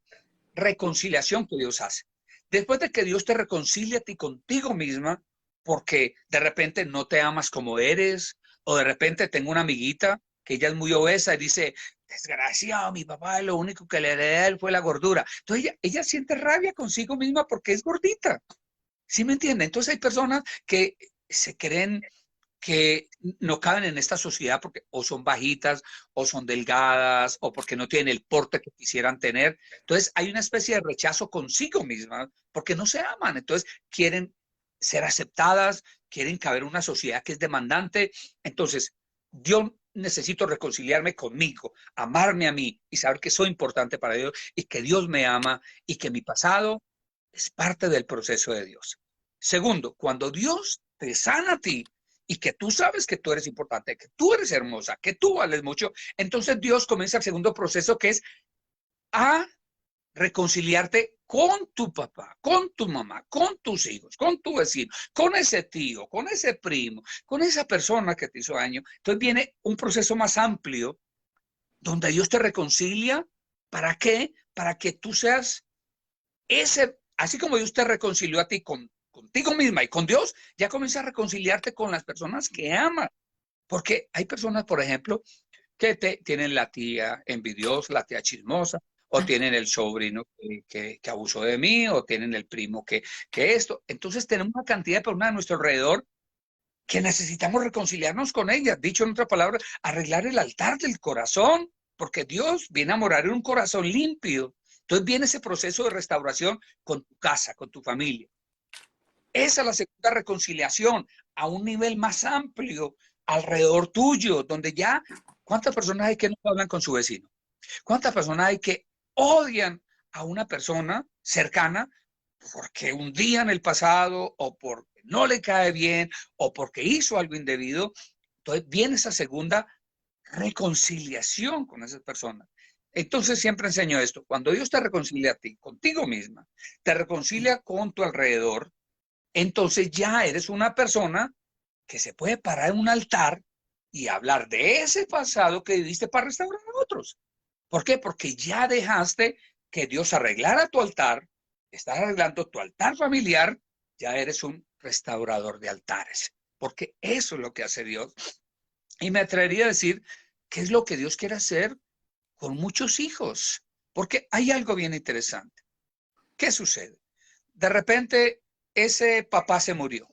reconciliación que Dios hace. Después de que Dios te reconcilia a ti contigo misma, porque de repente no te amas como eres, o de repente tengo una amiguita que ella es muy obesa y dice, desgraciado, mi papá lo único que le heredé a él fue la gordura. Entonces ella siente rabia consigo misma porque es gordita. ¿Sí me entiende? Entonces hay personas que se creen que no caben en esta sociedad porque o son bajitas o son delgadas o porque no tienen el porte que quisieran tener. Entonces hay una especie de rechazo consigo mismas porque no se aman. Entonces quieren ser aceptadas, quieren caber en una sociedad que es demandante. Entonces yo necesito reconciliarme conmigo, amarme a mí y saber que soy importante para Dios y que Dios me ama y que mi pasado es parte del proceso de Dios. Segundo, cuando Dios te sana a ti, y que tú sabes que tú eres importante, que tú eres hermosa, que tú vales mucho, entonces Dios comienza el segundo proceso que es a reconciliarte con tu papá, con tu mamá, con tus hijos, con tu vecino, con ese tío, con ese primo, con esa persona que te hizo daño. Entonces viene un proceso más amplio donde Dios te reconcilia. ¿Para qué? Para que tú seas ese, así como Dios te reconcilió a ti contigo misma y con Dios, ya comienza a reconciliarte con las personas que amas. Porque hay personas, por ejemplo, que tienen la tía envidiosa, la tía chismosa, o tienen el sobrino que abusó de mí, o tienen el primo que esto. Entonces tenemos una cantidad de personas a nuestro alrededor que necesitamos reconciliarnos con ellas. Dicho en otra palabra, arreglar el altar del corazón, porque Dios viene a morar en un corazón limpio. Entonces viene ese proceso de restauración con tu casa, con tu familia. Esa es la segunda reconciliación a un nivel más amplio alrededor tuyo, donde ya, ¿cuántas personas hay que no hablan con su vecino? ¿Cuántas personas hay que odian a una persona cercana porque un día en el pasado o porque no le cae bien o porque hizo algo indebido? Entonces viene esa segunda reconciliación con esas personas. Entonces siempre enseño esto, cuando Dios te reconcilia a ti, contigo misma, te reconcilia con tu alrededor, entonces ya eres una persona que se puede parar en un altar y hablar de ese pasado que viviste para restaurar a otros. ¿Por qué? Porque ya dejaste que Dios arreglara tu altar, estás arreglando tu altar familiar, ya eres un restaurador de altares, porque eso es lo que hace Dios. Y me atrevería a decir que es lo que Dios quiere hacer con muchos hijos, porque hay algo bien interesante. ¿Qué sucede? De repente ese papá se murió,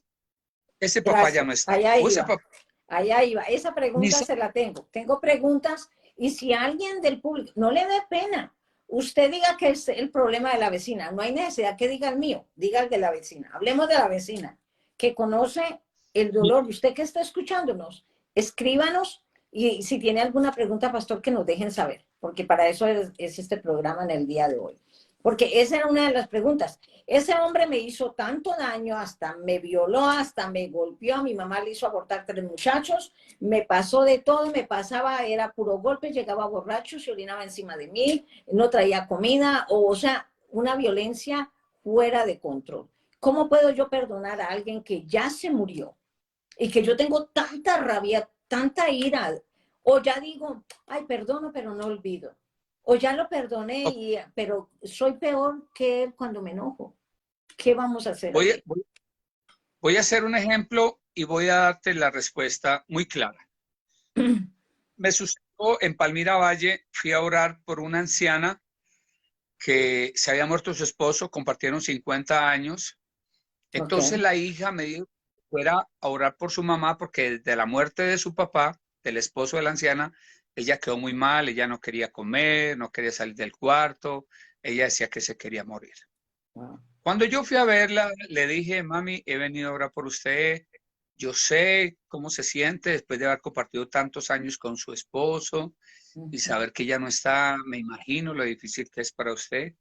ese papá ya no Gracias. está, Allá o ese iba. papá Allá iba. Esa ni pregunta se... se la tengo. Tengo preguntas y si alguien del público no le dé pena, usted diga que es el problema de la vecina. No hay necesidad que diga el mío, diga el de la vecina. Hablemos de la vecina que conoce el dolor. Y usted que está escuchándonos, escríbanos y si tiene alguna pregunta, pastor, que nos dejen saber, porque para eso es este programa en el día de hoy. Porque esa era una de las preguntas. Ese hombre me hizo tanto daño, hasta me violó, hasta me golpeó, a mi mamá le hizo abortar 3 muchachos, me pasó de todo, me pasaba, era puro golpe, llegaba borracho, se orinaba encima de mí, no traía comida, o sea, una violencia fuera de control. ¿Cómo puedo yo perdonar a alguien que ya se murió y que yo tengo tanta rabia, tanta ira? O ya digo, ay, perdono, pero no olvido. O ya lo perdoné, pero soy peor que él cuando me enojo. ¿Qué vamos a hacer Voy a, allí? voy a hacer un ejemplo y voy a darte la respuesta muy clara. Me sucedió en Palmira Valle, fui a orar por una anciana que se había muerto su esposo, compartieron 50 años. Ok. Entonces la hija me dijo que fuera a orar por su mamá porque desde la muerte de su papá, del esposo de la anciana, ella quedó muy mal, ella no quería comer, no quería salir del cuarto, ella decía que se quería morir. Wow. Cuando yo fui a verla, le dije, mami, he venido a orar por usted, yo sé cómo se siente después de haber compartido tantos años con su esposo, y saber que ya no está, me imagino lo difícil que es para usted.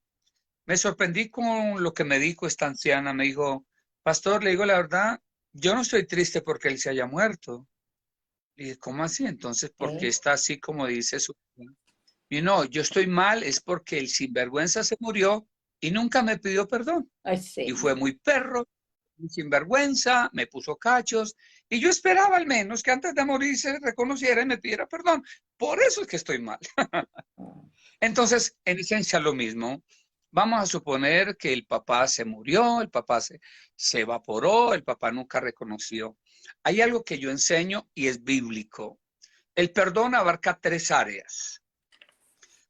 Me sorprendí con lo que me dijo esta anciana. Me dijo, pastor, le digo la verdad, yo no estoy triste porque él se haya muerto. Y dije, ¿cómo así? Entonces, ¿por qué está así como dice su... Y no, yo estoy mal, es porque el sinvergüenza se murió y nunca me pidió perdón. Ay, Y sí. fue muy perro, muy sinvergüenza, me puso cachos. Y yo esperaba al menos que antes de morir se reconociera y me pidiera perdón. Por eso es que estoy mal. Entonces, en esencia, lo mismo. Vamos a suponer que el papá se murió, el papá se evaporó, el papá nunca reconoció. Hay algo que yo enseño y es bíblico. El perdón abarca 3 áreas.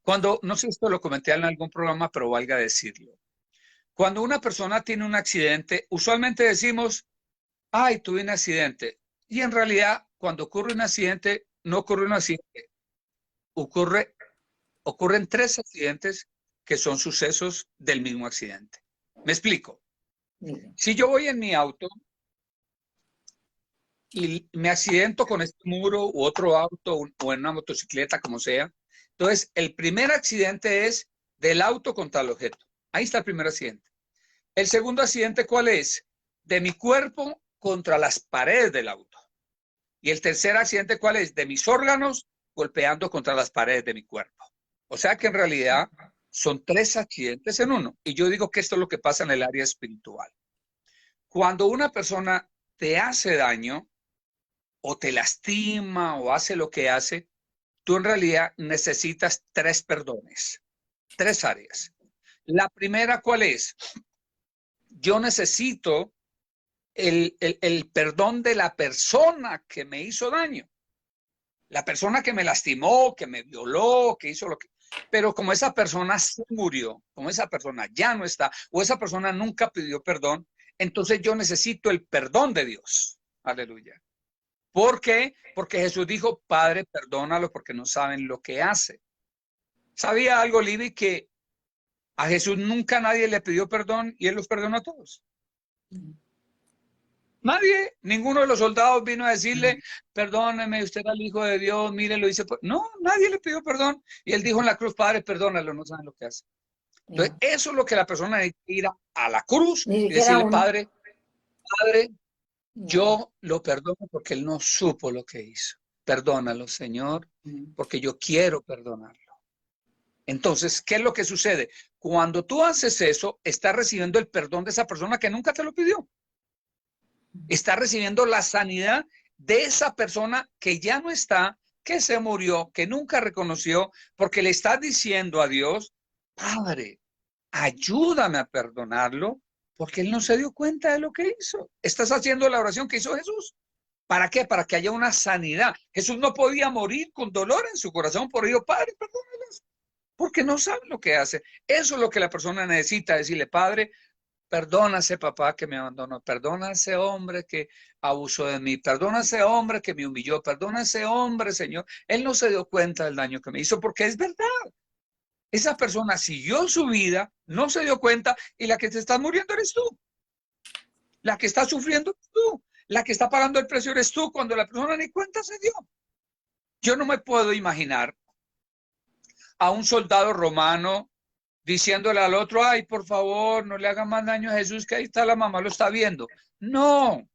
Cuando, no sé si esto lo comenté en algún programa, pero valga decirlo. Cuando una persona tiene un accidente, usualmente decimos, ay, tuve un accidente. Y en realidad, cuando ocurre un accidente, no ocurre un accidente. Ocurren 3 accidentes que son sucesos del mismo accidente. Me explico. Mire. Si yo voy en mi auto y me accidento con este muro u otro auto o en una motocicleta, como sea, entonces el primer accidente es del auto contra el objeto. Ahí está el primer accidente. El segundo accidente, ¿cuál es? De mi cuerpo contra las paredes del auto. Y el tercer accidente, ¿cuál es? De mis órganos golpeando contra las paredes de mi cuerpo. O sea que en realidad son 3 accidentes en uno. Y yo digo que esto es lo que pasa en el área espiritual. Cuando una persona te hace daño o te lastima o hace lo que hace, tú en realidad necesitas 3 perdones, 3 áreas. La primera, ¿cuál es? Yo necesito el perdón de la persona que me hizo daño. La persona que me lastimó, que me violó, que hizo lo que... Pero como esa persona se murió, como esa persona ya no está, o esa persona nunca pidió perdón, entonces yo necesito el perdón de Dios. Aleluya. ¿Por qué? Porque Jesús dijo, Padre, perdónalo porque no saben lo que hace. ¿Sabía algo, Libby, que a Jesús nunca nadie le pidió perdón y Él los perdonó a todos? Nadie, ninguno de los soldados vino a decirle, perdóneme, usted era el Hijo de Dios, mire, lo hice. No, nadie le pidió perdón. Y Él dijo en la cruz, Padre, perdónalo, no saben lo que hace. Entonces, eso es lo que la persona necesita ir a la cruz Ni y siquiera decirle, uno. Padre, yo lo perdono porque Él no supo lo que hizo. Perdónalo, Señor, porque yo quiero perdonarlo. Entonces, ¿qué es lo que sucede? Cuando tú haces eso, estás recibiendo el perdón de esa persona que nunca te lo pidió. Estás recibiendo la sanidad de esa persona que ya no está, que se murió, que nunca reconoció, porque le estás diciendo a Dios, Padre, ayúdame a perdonarlo, porque él no se dio cuenta de lo que hizo. Estás haciendo la oración que hizo Jesús. ¿Para qué? Para que haya una sanidad. Jesús no podía morir con dolor en su corazón, por ello, Padre, perdónalos, porque no sabe lo que hace. Eso es lo que la persona necesita, decirle, Padre, perdona a ese papá que me abandonó, perdona a ese hombre que abusó de mí, perdona a ese hombre que me humilló, perdona a ese hombre, Señor. Él no se dio cuenta del daño que me hizo, porque es verdad. Esa persona siguió su vida, no se dio cuenta, y la que te está muriendo eres tú. La que está sufriendo eres tú. La que está pagando el precio eres tú, cuando la persona ni cuenta se dio. Yo no me puedo imaginar a un soldado romano diciéndole al otro, ay, por favor, no le hagan más daño a Jesús, que ahí está la mamá, lo está viendo. No,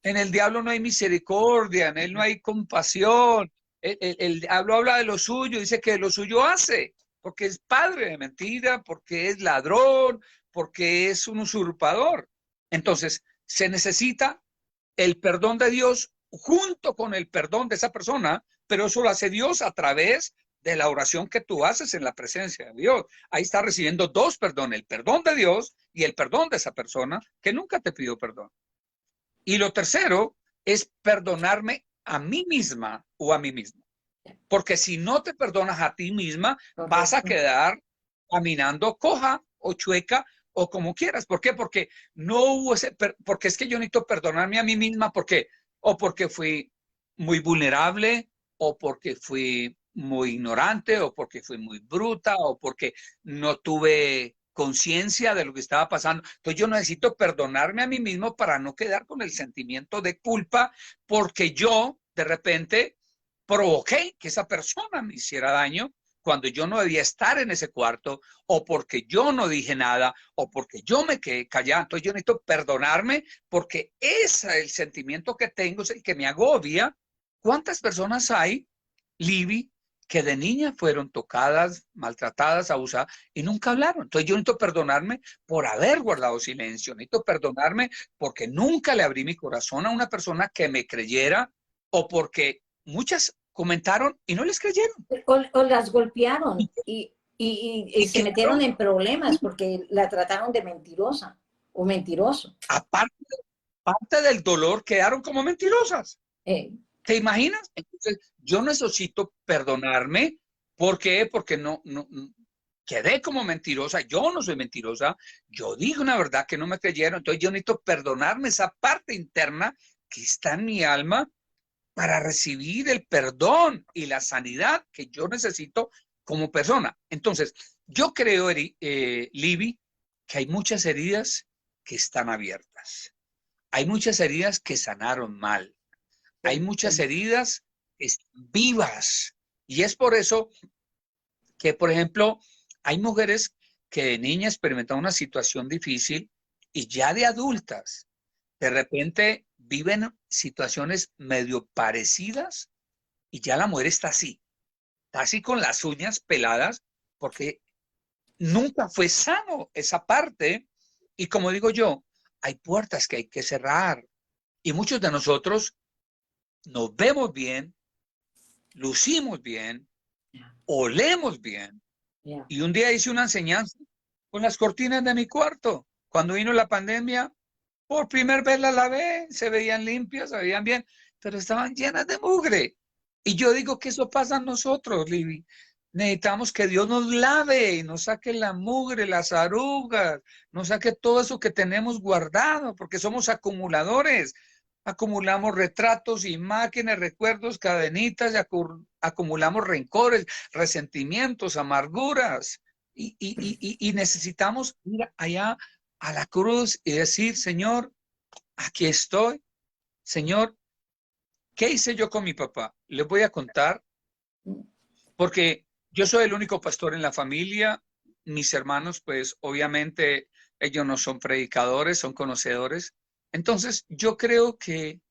en el diablo no hay misericordia, en él no hay compasión. El diablo habla de lo suyo, dice que de lo suyo hace, porque es padre de mentira, porque es ladrón, porque es un usurpador. Entonces, se necesita el perdón de Dios junto con el perdón de esa persona, pero eso lo hace Dios a través de la oración que tú haces en la presencia de Dios. Ahí está recibiendo 2 perdones, el perdón de Dios y el perdón de esa persona que nunca te pidió perdón. Y lo tercero es perdonarme a mí misma o a mí mismo. Porque si no te perdonas a ti misma, vas a quedar caminando coja o chueca o como quieras. ¿Por qué? Porque no hubo porque es que yo necesito perdonarme a mí misma. ¿Por qué? O porque fui muy vulnerable, o porque fui muy ignorante, o porque fui muy bruta, o porque no tuve conciencia de lo que estaba pasando. Entonces yo necesito perdonarme a mí mismo para no quedar con el sentimiento de culpa, porque yo de repente provoqué que esa persona me hiciera daño cuando yo no debía estar en ese cuarto, o porque yo no dije nada, o porque yo me quedé callado. Entonces yo necesito perdonarme porque ese es el sentimiento que tengo, es el que me agobia. ¿Cuántas personas hay, Libby, que de niña fueron tocadas, maltratadas, abusadas y nunca hablaron? Entonces yo necesito perdonarme por haber guardado silencio, necesito perdonarme porque nunca le abrí mi corazón a una persona que me creyera, o porque muchas comentaron y no les creyeron. O las golpearon y Y se que metieron en problemas porque la trataron de mentirosa o mentiroso. aparte parte del dolor quedaron como mentirosas. Eh, ¿Te imaginas? Entonces, yo necesito perdonarme. ¿Por qué? Porque no quedé como mentirosa. Yo no soy mentirosa. Yo dije una verdad que no me creyeron. Entonces, yo necesito perdonarme esa parte interna que está en mi alma para recibir el perdón y la sanidad que yo necesito como persona. Entonces, yo creo, Libby, que hay muchas heridas que están abiertas. Hay muchas heridas que sanaron mal. Hay muchas heridas vivas. Y es por eso que, por ejemplo, hay mujeres que de niña experimentan una situación difícil y ya de adultas, de repente viven situaciones medio parecidas y ya la mujer está así con las uñas peladas, porque nunca fue sano esa parte. Y como digo yo, hay puertas que hay que cerrar. Y muchos de nosotros nos vemos bien, lucimos bien, olemos bien. yeah. Y un día hice una enseñanza con las cortinas de mi cuarto. Cuando vino la pandemia, por primera vez las lavé, se veían limpias, se veían bien, pero estaban llenas de mugre. Y yo digo que eso pasa a nosotros, Libby. Necesitamos que Dios nos lave y nos saque la mugre, las arrugas, nos saque todo eso que tenemos guardado, porque somos acumuladores. Acumulamos retratos, imágenes, recuerdos, cadenitas, y acumulamos rencores, resentimientos, amarguras. Y necesitamos ir allá a la cruz y decir, Señor, aquí estoy. Señor, ¿qué hice yo con mi papá? Les voy a contar, porque yo soy el único pastor en la familia. Mis hermanos, pues obviamente ellos no son predicadores, son conocedores. Entonces, yo creo que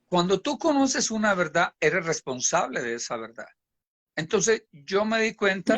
cuando tú conoces una verdad, eres responsable de esa verdad. Entonces, yo me di cuenta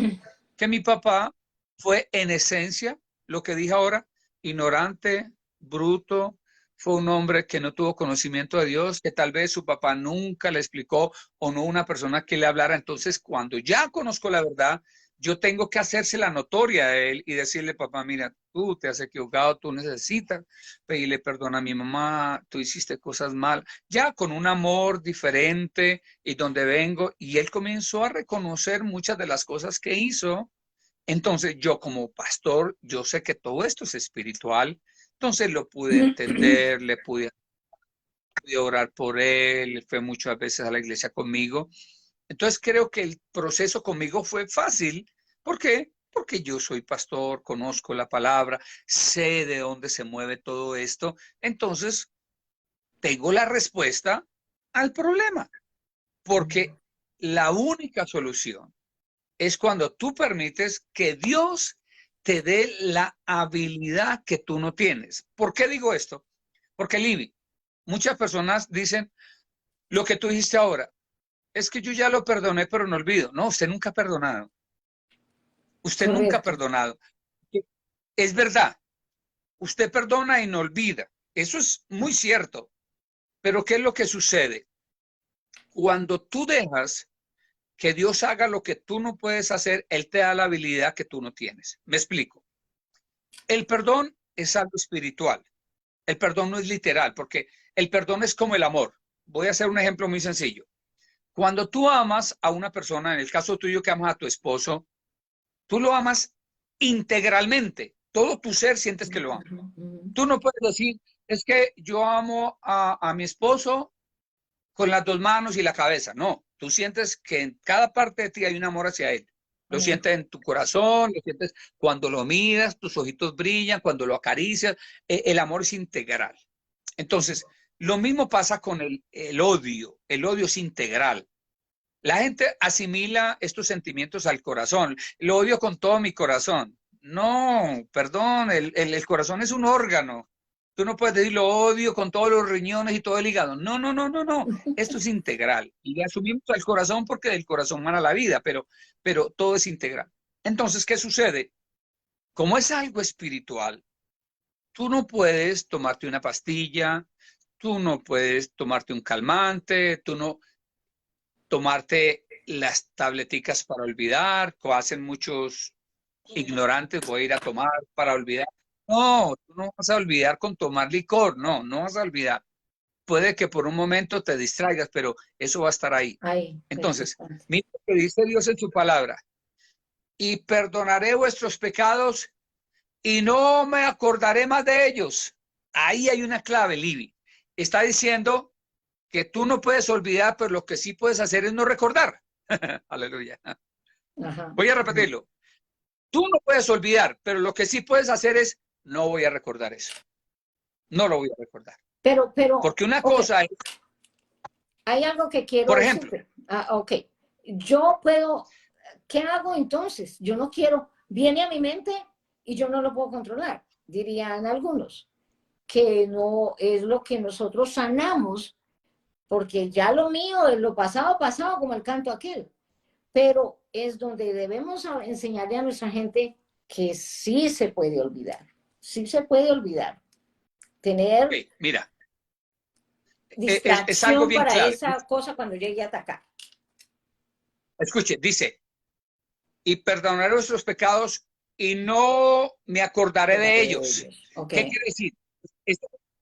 que mi papá fue en esencia, lo que dije ahora, ignorante, bruto, fue un hombre que no tuvo conocimiento de Dios, que tal vez su papá nunca le explicó o no una persona que le hablara. Entonces, cuando ya conozco la verdad, yo tengo que hacérsela notoria a él y decirle, papá, mira, tú te has equivocado, tú necesitas pedirle perdón a mi mamá, tú hiciste cosas mal, ya con un amor diferente y donde vengo. Y él comenzó a reconocer muchas de las cosas que hizo. Entonces yo como pastor, yo sé que todo esto es espiritual, entonces lo pude entender, le pude orar por él, fue muchas veces a la iglesia conmigo. Entonces creo que el proceso conmigo fue fácil. ¿Por qué? Porque yo soy pastor, conozco la palabra, sé de dónde se mueve todo esto. Entonces tengo la respuesta al problema, porque la única solución es cuando tú permites que Dios te dé la habilidad que tú no tienes. ¿Por qué digo esto? Porque, Libby, muchas personas dicen lo que tú dijiste ahora. Es que yo ya lo perdoné, pero no olvido. No, usted nunca ha perdonado. Usted nunca ha Correcto. perdonado. Es verdad. Usted perdona y no olvida. Eso es muy cierto. Pero ¿qué es lo que sucede? Cuando tú dejas que Dios haga lo que tú no puedes hacer, Él te da la habilidad que tú no tienes. Me explico. El perdón es algo espiritual. El perdón no es literal, porque el perdón es como el amor. Voy a hacer un ejemplo muy sencillo. Cuando tú amas a una persona, en el caso tuyo que amas a tu esposo, tú lo amas integralmente. Todo tu ser sientes que lo amas. Tú no puedes decir, es que yo amo a mi esposo con las dos manos y la cabeza. No, tú sientes que en cada parte de ti hay un amor hacia él. Lo sientes en tu corazón, lo sientes cuando lo miras, tus ojitos brillan, cuando lo acaricias. El amor es integral. Entonces, lo mismo pasa con el odio. El odio es integral. La gente asimila estos sentimientos al corazón. Lo odio con todo mi corazón. No, perdón, el corazón es un órgano. Tú no puedes decir lo odio con todos los riñones y todo el hígado. No, no, no, no, no. Esto es integral. Y le asumimos al corazón porque del corazón mana la vida, pero todo es integral. Entonces, ¿qué sucede? Como es algo espiritual, tú no puedes tomarte una pastilla, tú no puedes tomarte un calmante, tú no tomarte las tableticas para olvidar, como hacen muchos ignorantes, voy a ir a tomar para olvidar. No, tú no vas a olvidar con tomar licor, no, no vas a olvidar. Puede que por un momento te distraigas, pero eso va a estar ahí. Ahí, Entonces, exactamente. mira lo que dice Dios en su palabra. Y perdonaré vuestros pecados y no me acordaré más de ellos. Ahí hay una clave, Libby. Está diciendo que tú no puedes olvidar, pero lo que sí puedes hacer es no recordar. Aleluya. Ajá. Voy a repetirlo. Tú no puedes olvidar, pero lo que sí puedes hacer es no voy a recordar eso. No lo voy a recordar. Pero, Porque una ok, cosa es, hay algo que quiero por ejemplo, decirte. Ok, yo puedo, ¿qué hago entonces? Yo no quiero, viene a mi mente y yo no lo puedo controlar, dirían algunos, que no es lo que nosotros sanamos, porque ya lo mío es lo pasado, pasado, como el canto aquel. Pero es donde debemos enseñarle a nuestra gente que sí se puede olvidar, sí se puede olvidar. Tener mira, es algo distracción bien para clave. esa cosa cuando llegue a atacar. Escuche, dice, y perdonaré vuestros pecados y no me acordaré de ellos. Okay. ¿Qué quiere decir?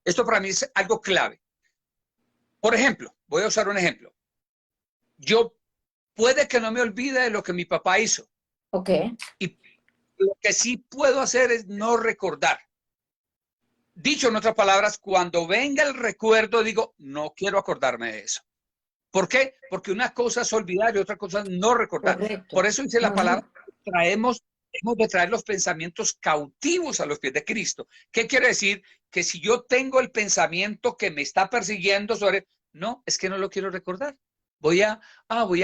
Esto para mí es algo clave. Por ejemplo, voy a usar un ejemplo. Yo puede que no me olvide de lo que mi papá hizo. Ok. Y lo que sí puedo hacer es no recordar. Dicho en otras palabras, cuando venga el recuerdo, digo, no quiero acordarme de eso. ¿Por qué? Porque una cosa es olvidar y otra cosa es no recordar. Correcto. Por eso dice la palabra, Uh-huh. hemos de traer los pensamientos cautivos a los pies de Cristo. ¿Qué quiere decir? Que si yo tengo el pensamiento que me está persiguiendo sobre, no, es que no lo quiero recordar. Voy a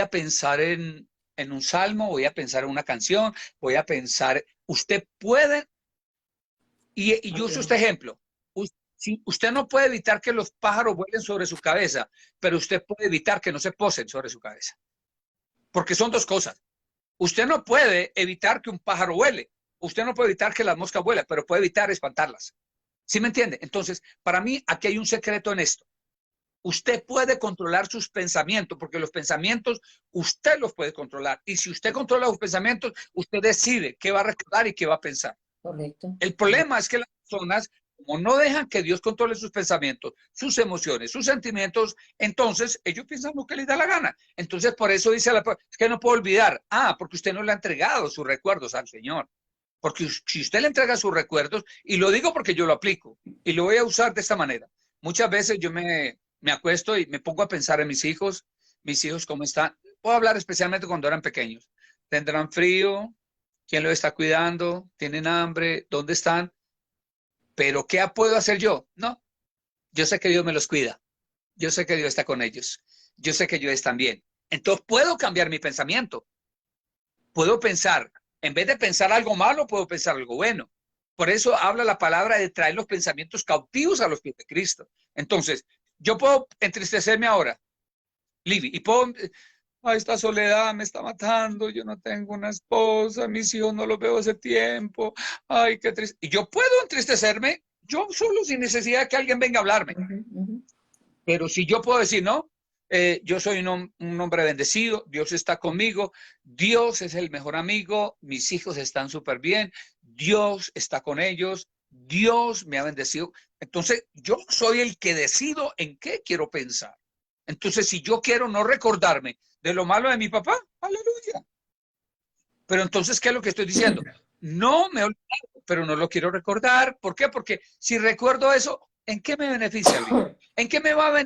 pensar en un salmo, voy a pensar en una canción, voy a pensar, usted puede, y yo uso este ejemplo. Usted no puede evitar que los pájaros vuelen sobre su cabeza, pero usted puede evitar que no se posen sobre su cabeza. Porque son dos cosas. Usted no puede evitar que un pájaro vuele. Usted no puede evitar que las moscas vuelen, pero puede evitar espantarlas. ¿Sí me entiende? Entonces, para mí, aquí hay un secreto en esto. Usted puede controlar sus pensamientos, porque los pensamientos usted los puede controlar. Y si usted controla sus pensamientos, usted decide qué va a recordar y qué va a pensar. Correcto. El problema es que las personas, como no dejan que Dios controle sus pensamientos, sus emociones, sus sentimientos, entonces ellos piensan lo que les da la gana. Entonces, por eso dice es que no puedo olvidar. Porque usted no le ha entregado sus recuerdos al Señor. Porque si usted le entrega sus recuerdos, y lo digo porque yo lo aplico, y lo voy a usar de esta manera. Muchas veces yo me acuesto y me pongo a pensar en mis hijos cómo están. Puedo hablar especialmente cuando eran pequeños. ¿Tendrán frío? ¿Quién los está cuidando? ¿Tienen hambre? ¿Dónde están? ¿Pero qué puedo hacer yo? No, yo sé que Dios me los cuida. Yo sé que Dios está con ellos. Yo sé que ellos están bien. Entonces puedo cambiar mi pensamiento. Puedo pensar, en vez de pensar algo malo, puedo pensar algo bueno. Por eso habla la palabra de traer los pensamientos cautivos a los pies de Cristo. Entonces, yo puedo entristecerme ahora, Libby, y puedo... esta soledad me está matando, yo no tengo una esposa, mis hijos no los veo hace tiempo, ay, qué triste. Y yo puedo entristecerme yo solo sin necesidad de que alguien venga a hablarme. Pero si yo puedo decir, no, yo soy un hombre bendecido, Dios está conmigo, Dios es el mejor amigo, mis hijos están súper bien, Dios está con ellos, Dios me ha bendecido. Entonces, yo soy el que decido en qué quiero pensar. Entonces, si yo quiero no recordarme de lo malo de mi papá, aleluya. Pero entonces, ¿qué es lo que estoy diciendo? No me olvido, pero no lo quiero recordar. ¿Por qué? Porque si recuerdo eso, ¿en qué me beneficia a mí? ¿En qué me va a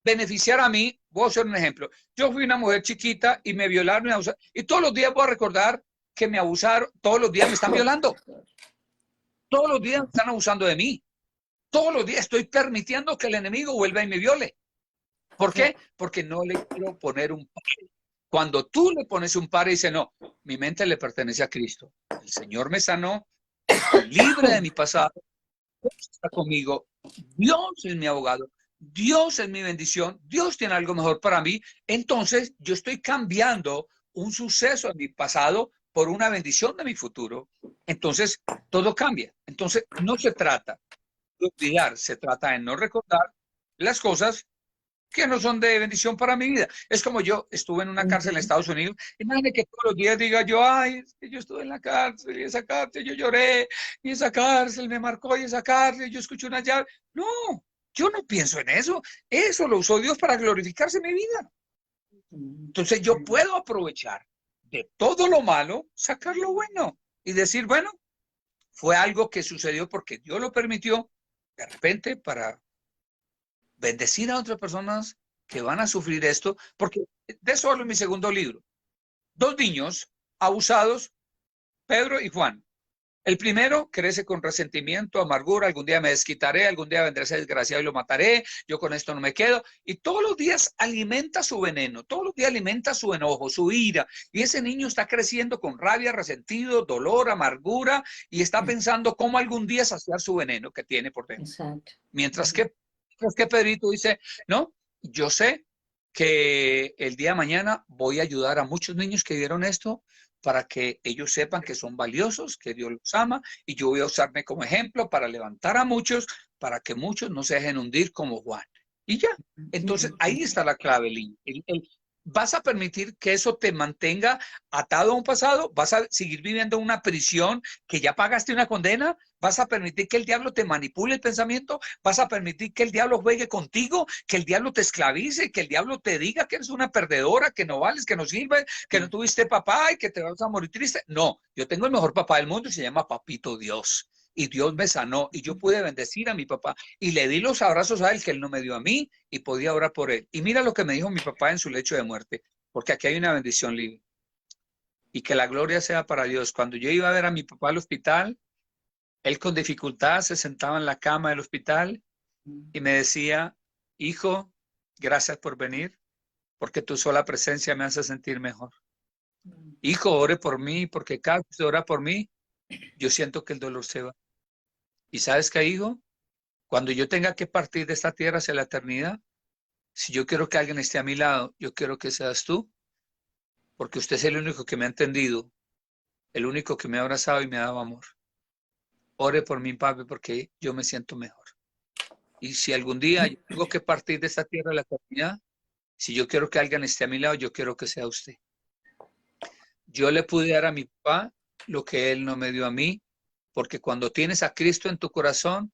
beneficiar a mí? Voy a hacer un ejemplo. Yo fui una mujer chiquita y me violaron, me abusaron, y todos los días voy a recordar que me abusaron, todos los días me están violando. Todos los días me están abusando de mí. Todos los días estoy permitiendo que el enemigo vuelva y me viole. ¿Por qué? Porque no le quiero poner un paro. Cuando tú le pones un par y dices, no, mi mente le pertenece a Cristo. El Señor me sanó, estoy libre de mi pasado, Dios está conmigo, Dios es mi abogado, Dios es mi bendición, Dios tiene algo mejor para mí. Entonces yo estoy cambiando un suceso de mi pasado por una bendición de mi futuro. Entonces todo cambia. Entonces no se trata de olvidar, se trata de no recordar las cosas que no son de bendición para mi vida. Es como yo estuve en una cárcel en Estados Unidos. Imagínate que todos los días diga yo, ay, es que yo estuve en la cárcel y esa cárcel yo lloré y esa cárcel me marcó y esa cárcel yo escuché una llave. No, yo no pienso en eso. Eso lo usó Dios para glorificarse en mi vida. Entonces yo puedo aprovechar de todo lo malo, sacar lo bueno y decir, bueno, fue algo que sucedió porque Dios lo permitió de repente para bendecir a otras personas que van a sufrir esto, porque de eso hablo en mi segundo libro. 2 niños abusados, Pedro y Juan. El primero crece con resentimiento, amargura, algún día me desquitaré, algún día vendrá ese desgraciado y lo mataré, yo con esto no me quedo. Y todos los días alimenta su veneno, todos los días alimenta su enojo, su ira. Y ese niño está creciendo con rabia, resentido, dolor, amargura, y está pensando cómo algún día saciar su veneno que tiene por dentro. Exacto. Mientras que Pedrito dice, no, yo sé que el día de mañana voy a ayudar a muchos niños que vieron esto para que ellos sepan que son valiosos, que Dios los ama, y yo voy a usarme como ejemplo para levantar a muchos, para que muchos no se dejen hundir como Juan. Y ya, entonces ahí está la clave, Lynn. ¿Vas a permitir que eso te mantenga atado a un pasado? ¿Vas a seguir viviendo en una prisión que ya pagaste una condena? ¿Vas a permitir que el diablo te manipule el pensamiento? ¿Vas a permitir que el diablo juegue contigo? ¿Que el diablo te esclavice? ¿Que el diablo te diga que eres una perdedora, que no vales, que no sirves, que no tuviste papá y que te vas a morir triste? No, yo tengo el mejor papá del mundo y se llama Papito Dios. Y Dios me sanó y yo pude bendecir a mi papá y le di los abrazos a él que él no me dio a mí y podía orar por él. Y mira lo que me dijo mi papá en su lecho de muerte, porque aquí hay una bendición libre. Y que la gloria sea para Dios. Cuando yo iba a ver a mi papá al hospital, él con dificultad se sentaba en la cama del hospital y me decía, hijo, gracias por venir, porque tu sola presencia me hace sentir mejor. Hijo, ore por mí, porque cada vez que ora por mí, yo siento que el dolor se va. ¿Y sabes qué, hijo? Cuando yo tenga que partir de esta tierra hacia la eternidad, si yo quiero que alguien esté a mi lado, yo quiero que seas tú, porque usted es el único que me ha entendido, el único que me ha abrazado y me ha dado amor. Ore por mí, papi, porque yo me siento mejor. Y si algún día yo tengo que partir de esta tierra a la eternidad, si yo quiero que alguien esté a mi lado, yo quiero que sea usted. Yo le pude dar a mi papá lo que él no me dio a mí, porque cuando tienes a Cristo en tu corazón,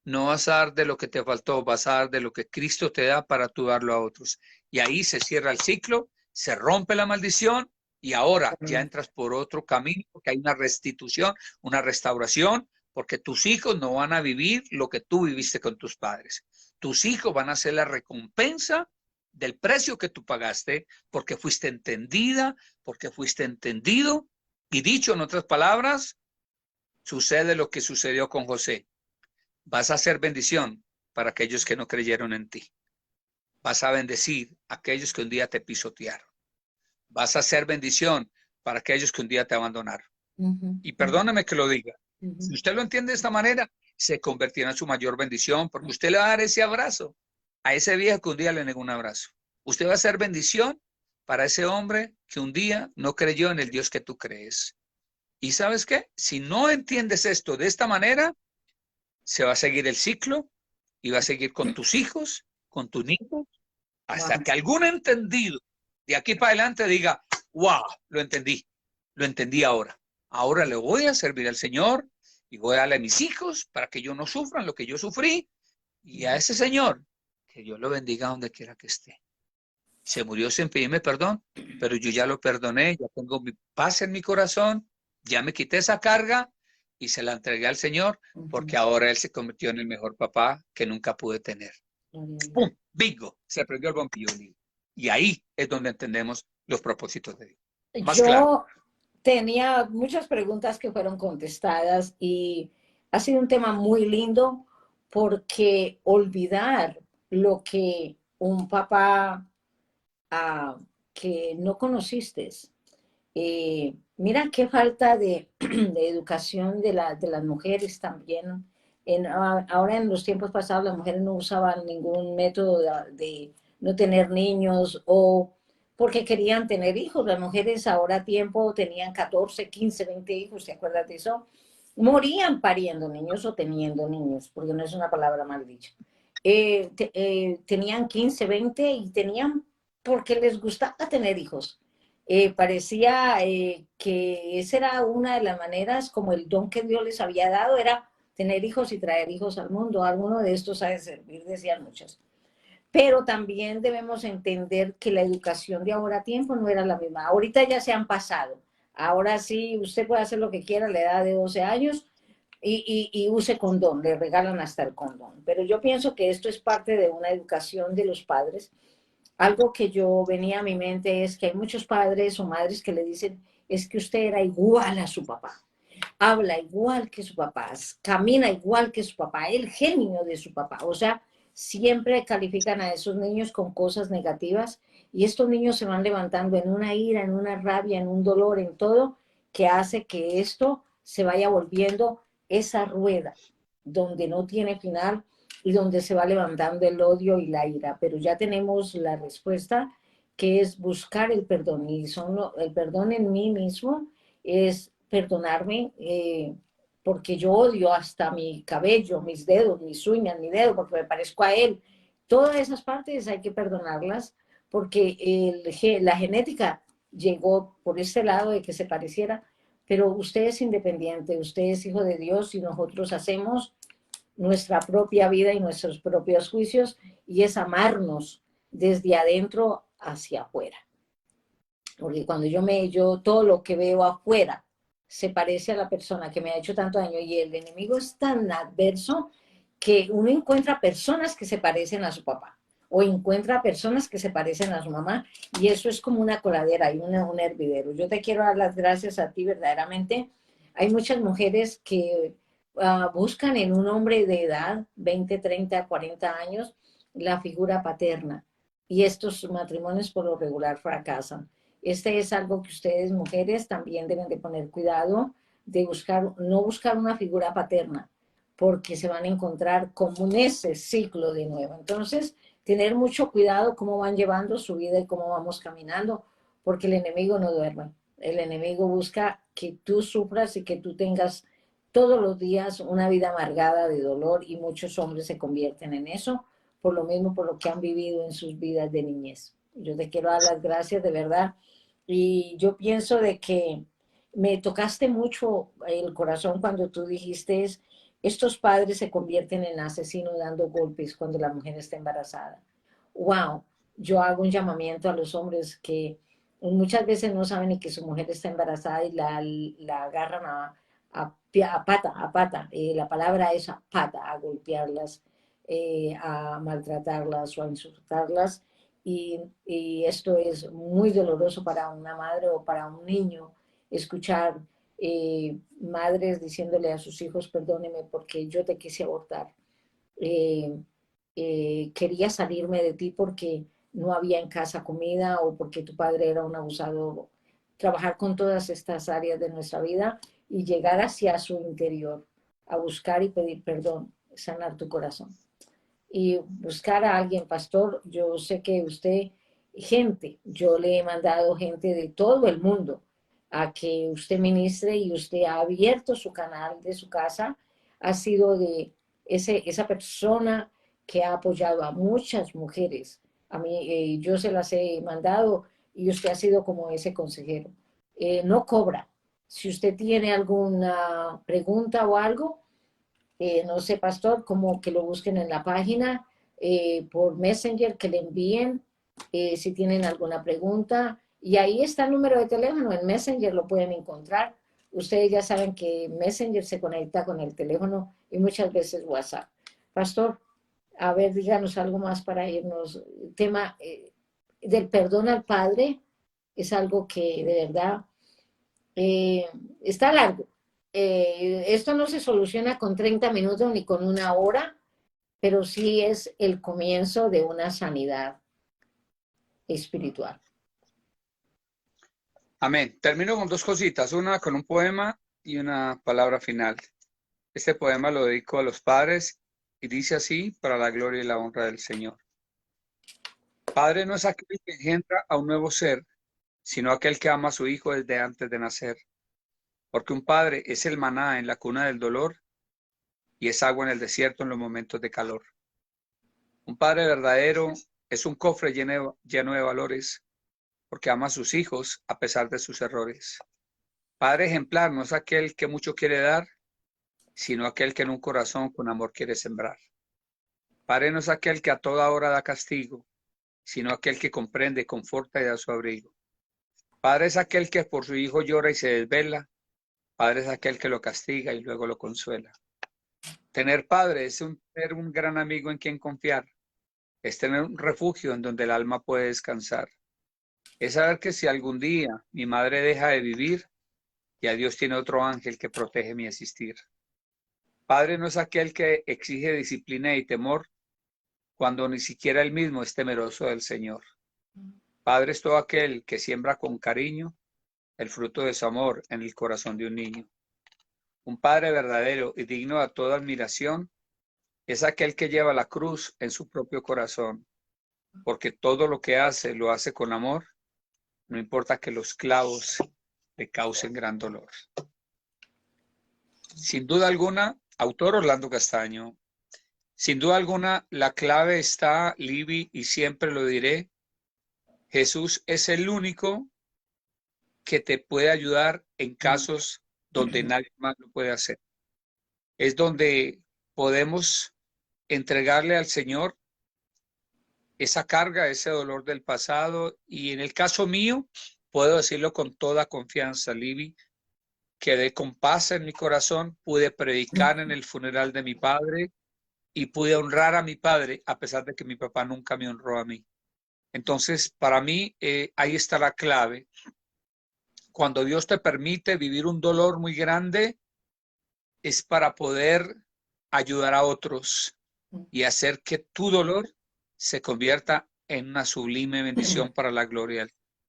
no vas a dar de lo que te faltó, vas a dar de lo que Cristo te da para tú darlo a otros. Y ahí se cierra el ciclo, se rompe la maldición y ahora ya entras por otro camino, porque hay una restitución, una restauración, porque tus hijos no van a vivir lo que tú viviste con tus padres. Tus hijos van a ser la recompensa del precio que tú pagaste, porque fuiste entendida, porque fuiste entendido. Y dicho en otras palabras, sucede lo que sucedió con José. Vas a hacer bendición para aquellos que no creyeron en ti. Vas a bendecir a aquellos que un día te pisotearon. Vas a hacer bendición para aquellos que un día te abandonaron. Y perdóname que lo diga. Si usted lo entiende de esta manera, se convertirá en su mayor bendición, porque usted le va a dar ese abrazo a ese viejo que un día le negó un abrazo. Usted va a hacer bendición para ese hombre que un día no creyó en el Dios que tú crees. ¿Y sabes qué? Si no entiendes esto de esta manera, se va a seguir el ciclo y va a seguir con tus hijos, con tus nietos, hasta que algún entendido de aquí para adelante diga, wow, lo entendí ahora. Ahora le voy a servir al Señor y voy a darle a mis hijos para que ellos no sufran lo que yo sufrí. Y a ese Señor, que Dios lo bendiga donde quiera que esté. Se murió sin pedirme perdón, pero yo ya lo perdoné, ya tengo mi paz en mi corazón, ya me quité esa carga y se la entregué al Señor, porque ahora Él se convirtió en el mejor papá que nunca pude tener. ¡Pum! Bingo, se prendió el bombillo. Y ahí es donde entendemos los propósitos de Dios. Más claro. Tenía muchas preguntas que fueron contestadas y ha sido un tema muy lindo porque olvidar lo que un papá que no conociste. Mira qué falta de, de educación de las mujeres también. Ahora en los tiempos pasados las mujeres no usaban ningún método de no tener niños o porque querían tener hijos. Las mujeres ahora a tiempo tenían 14, 15, 20 hijos, ¿te acuerdas de eso? Morían pariendo niños o teniendo niños, porque no es una palabra mal dicha. Tenían 15, 20 y tenían porque les gustaba tener hijos. Parecía que esa era una de las maneras, como el don que Dios les había dado, era tener hijos y traer hijos al mundo. Alguno de estos ha de servir, decían muchos. Pero también debemos entender que la educación de ahora a tiempo no era la misma. Ahorita ya se han pasado. Ahora sí, usted puede hacer lo que quiera a la edad de 12 años y use condón, le regalan hasta el condón. Pero yo pienso que esto es parte de una educación de los padres. Algo que yo venía a mi mente es que hay muchos padres o madres que le dicen, es que usted era igual a su papá, habla igual que su papá, camina igual que su papá, el genio de su papá. O sea, siempre califican a esos niños con cosas negativas y estos niños se van levantando en una ira, en una rabia, en un dolor, en todo, que hace que esto se vaya volviendo esa rueda donde no tiene final y donde se va levantando el odio y la ira. Pero ya tenemos la respuesta, que es buscar el perdón. Y el perdón en mí mismo es perdonarme, porque yo odio hasta mi cabello, mis dedos, mis uñas, mi dedo, porque me parezco a él. Todas esas partes hay que perdonarlas, porque la genética llegó por este lado de que se pareciera, pero usted es independiente, usted es hijo de Dios y nosotros hacemos nuestra propia vida y nuestros propios juicios, y es amarnos desde adentro hacia afuera. Porque cuando yo todo lo que veo afuera se parece a la persona que me ha hecho tanto daño y el enemigo es tan adverso que uno encuentra personas que se parecen a su papá o encuentra personas que se parecen a su mamá y eso es como una coladera y un hervidero. Yo te quiero dar las gracias a ti verdaderamente. Hay muchas mujeres que buscan en un hombre de edad, 20, 30, 40 años, la figura paterna y estos matrimonios por lo regular fracasan. Este es algo que ustedes, mujeres, también deben de poner cuidado de buscar, no buscar una figura paterna, porque se van a encontrar como en ese ciclo de nuevo. Entonces, tener mucho cuidado cómo van llevando su vida y cómo vamos caminando, porque el enemigo no duerme. El enemigo busca que tú sufras y que tú tengas todos los días una vida amargada de dolor y muchos hombres se convierten en eso, por lo mismo, por lo que han vivido en sus vidas de niñez. Yo te quiero dar las gracias de verdad y yo pienso de que me tocaste mucho el corazón cuando tú dijiste, estos padres se convierten en asesinos dando golpes cuando la mujer está embarazada. Wow, yo hago un llamamiento a los hombres que muchas veces no saben ni que su mujer está embarazada y la agarran a pata. La palabra es a pata, a golpearlas, a maltratarlas o a insultarlas. Y esto es muy doloroso para una madre o para un niño, escuchar madres diciéndole a sus hijos, perdóneme porque yo te quise abortar. Eh, Quería salirme de ti porque no había en casa comida o porque tu padre era un abusador. Trabajar con todas estas áreas de nuestra vida y llegar hacia su interior a buscar y pedir perdón, sanar tu corazón y buscar a alguien, pastor. Yo sé que usted, gente, yo le he mandado gente de todo el mundo a que usted ministre y usted ha abierto su canal de su casa, ha sido de esa persona que ha apoyado a muchas mujeres. A mí, yo se las he mandado y usted ha sido como ese consejero. No cobra. Si usted tiene alguna pregunta o algo, no sé, pastor, como que lo busquen en la página, por Messenger, que le envíen si tienen alguna pregunta. Y ahí está el número de teléfono, en Messenger lo pueden encontrar. Ustedes ya saben que Messenger se conecta con el teléfono y muchas veces WhatsApp. Pastor, a ver, díganos algo más para irnos. El tema del perdón al Padre es algo que de verdad está largo. Esto no se soluciona con 30 minutos ni con una hora, pero sí es el comienzo de una sanidad espiritual. Amén. Termino con dos cositas, una con un poema y una palabra final. Este poema lo dedico a los padres y dice así, para la gloria y la honra del Señor. Padre no es aquel que engendra a un nuevo ser, sino aquel que ama a su hijo desde antes de nacer. Porque un padre es el maná en la cuna del dolor y es agua en el desierto en los momentos de calor. Un padre verdadero es un cofre lleno de valores, porque ama a sus hijos a pesar de sus errores. Padre ejemplar no es aquel que mucho quiere dar, sino aquel que en un corazón con amor quiere sembrar. Padre no es aquel que a toda hora da castigo, sino aquel que comprende, conforta y da su abrigo. Padre es aquel que por su hijo llora y se desvela. Padre es aquel que lo castiga y luego lo consuela. Tener padre es tener un gran amigo en quien confiar. Es tener un refugio en donde el alma puede descansar. Es saber que si algún día mi madre deja de vivir, ya Dios tiene otro ángel que protege mi existir. Padre no es aquel que exige disciplina y temor cuando ni siquiera él mismo es temeroso del Señor. Padre es todo aquel que siembra con cariño el fruto de su amor en el corazón de un niño. Un padre verdadero y digno de toda admiración es aquel que lleva la cruz en su propio corazón, porque todo lo que hace lo hace con amor, no importa que los clavos le causen gran dolor. Sin duda alguna, autor Orlando Castaño, sin duda alguna, la clave está, Libby, y siempre lo diré, Jesús es el único que te puede ayudar en casos donde nadie más lo puede hacer. Es donde podemos entregarle al Señor esa carga, ese dolor del pasado, y en el caso mío, puedo decirlo con toda confianza, Libby, quedé con paz en mi corazón, pude predicar en el funeral de mi padre y pude honrar a mi padre a pesar de que mi papá nunca me honró a mí. Entonces, para mí, ahí está la clave. Cuando Dios te permite vivir un dolor muy grande, es para poder ayudar a otros y hacer que tu dolor se convierta en una sublime bendición para la gloria.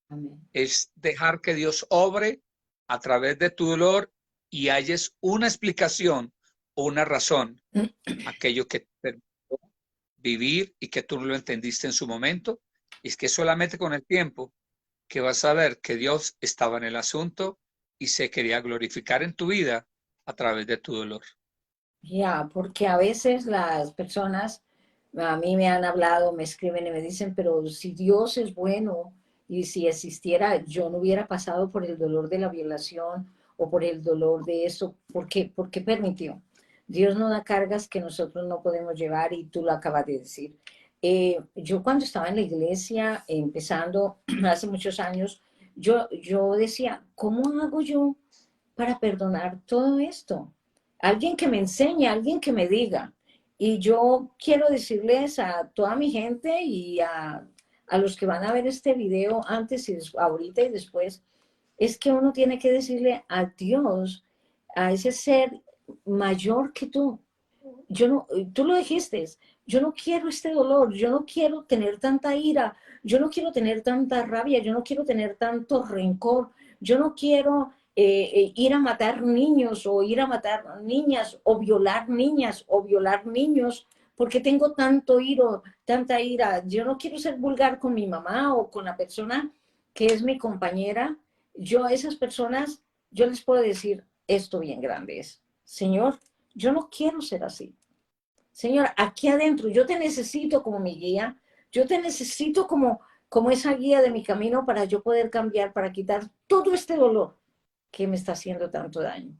Amén. Es dejar que Dios obre a través de tu dolor y halles una explicación o una razón, aquello que te permitió vivir y que tú no lo entendiste en su momento. Y es que solamente con el tiempo que vas a ver que Dios estaba en el asunto y se quería glorificar en tu vida a través de tu dolor. Ya, porque a veces las personas a mí me han hablado, me escriben y me dicen, pero si Dios es bueno y si existiera, yo no hubiera pasado por el dolor de la violación o por el dolor de eso. ¿Por qué permitió? Dios no da cargas que nosotros no podemos llevar y tú lo acabas de decir. Yo cuando estaba en la iglesia, empezando hace muchos años, yo decía, ¿cómo hago yo para perdonar todo esto? Alguien que me enseñe, alguien que me diga. Y yo quiero decirles a toda mi gente y a los que van a ver este video antes y ahorita y después, es que uno tiene que decirle a Dios, a ese ser mayor que tú. Yo no, tú lo dijiste, yo no quiero este dolor, yo no quiero tener tanta ira, yo no quiero tener tanta rabia, yo no quiero tener tanto rencor, yo no quiero ir a matar niños o ir a matar niñas o violar niñas o violar niños porque tengo tanto iro, tanta ira. Yo no quiero ser vulgar con mi mamá o con la persona que es mi compañera. Yo a esas personas, yo les puedo decir esto bien grande es, Señor, yo no quiero ser así. Señor, aquí adentro, yo te necesito como mi guía, yo te necesito como esa guía de mi camino para yo poder cambiar, para quitar todo este dolor que me está haciendo tanto daño.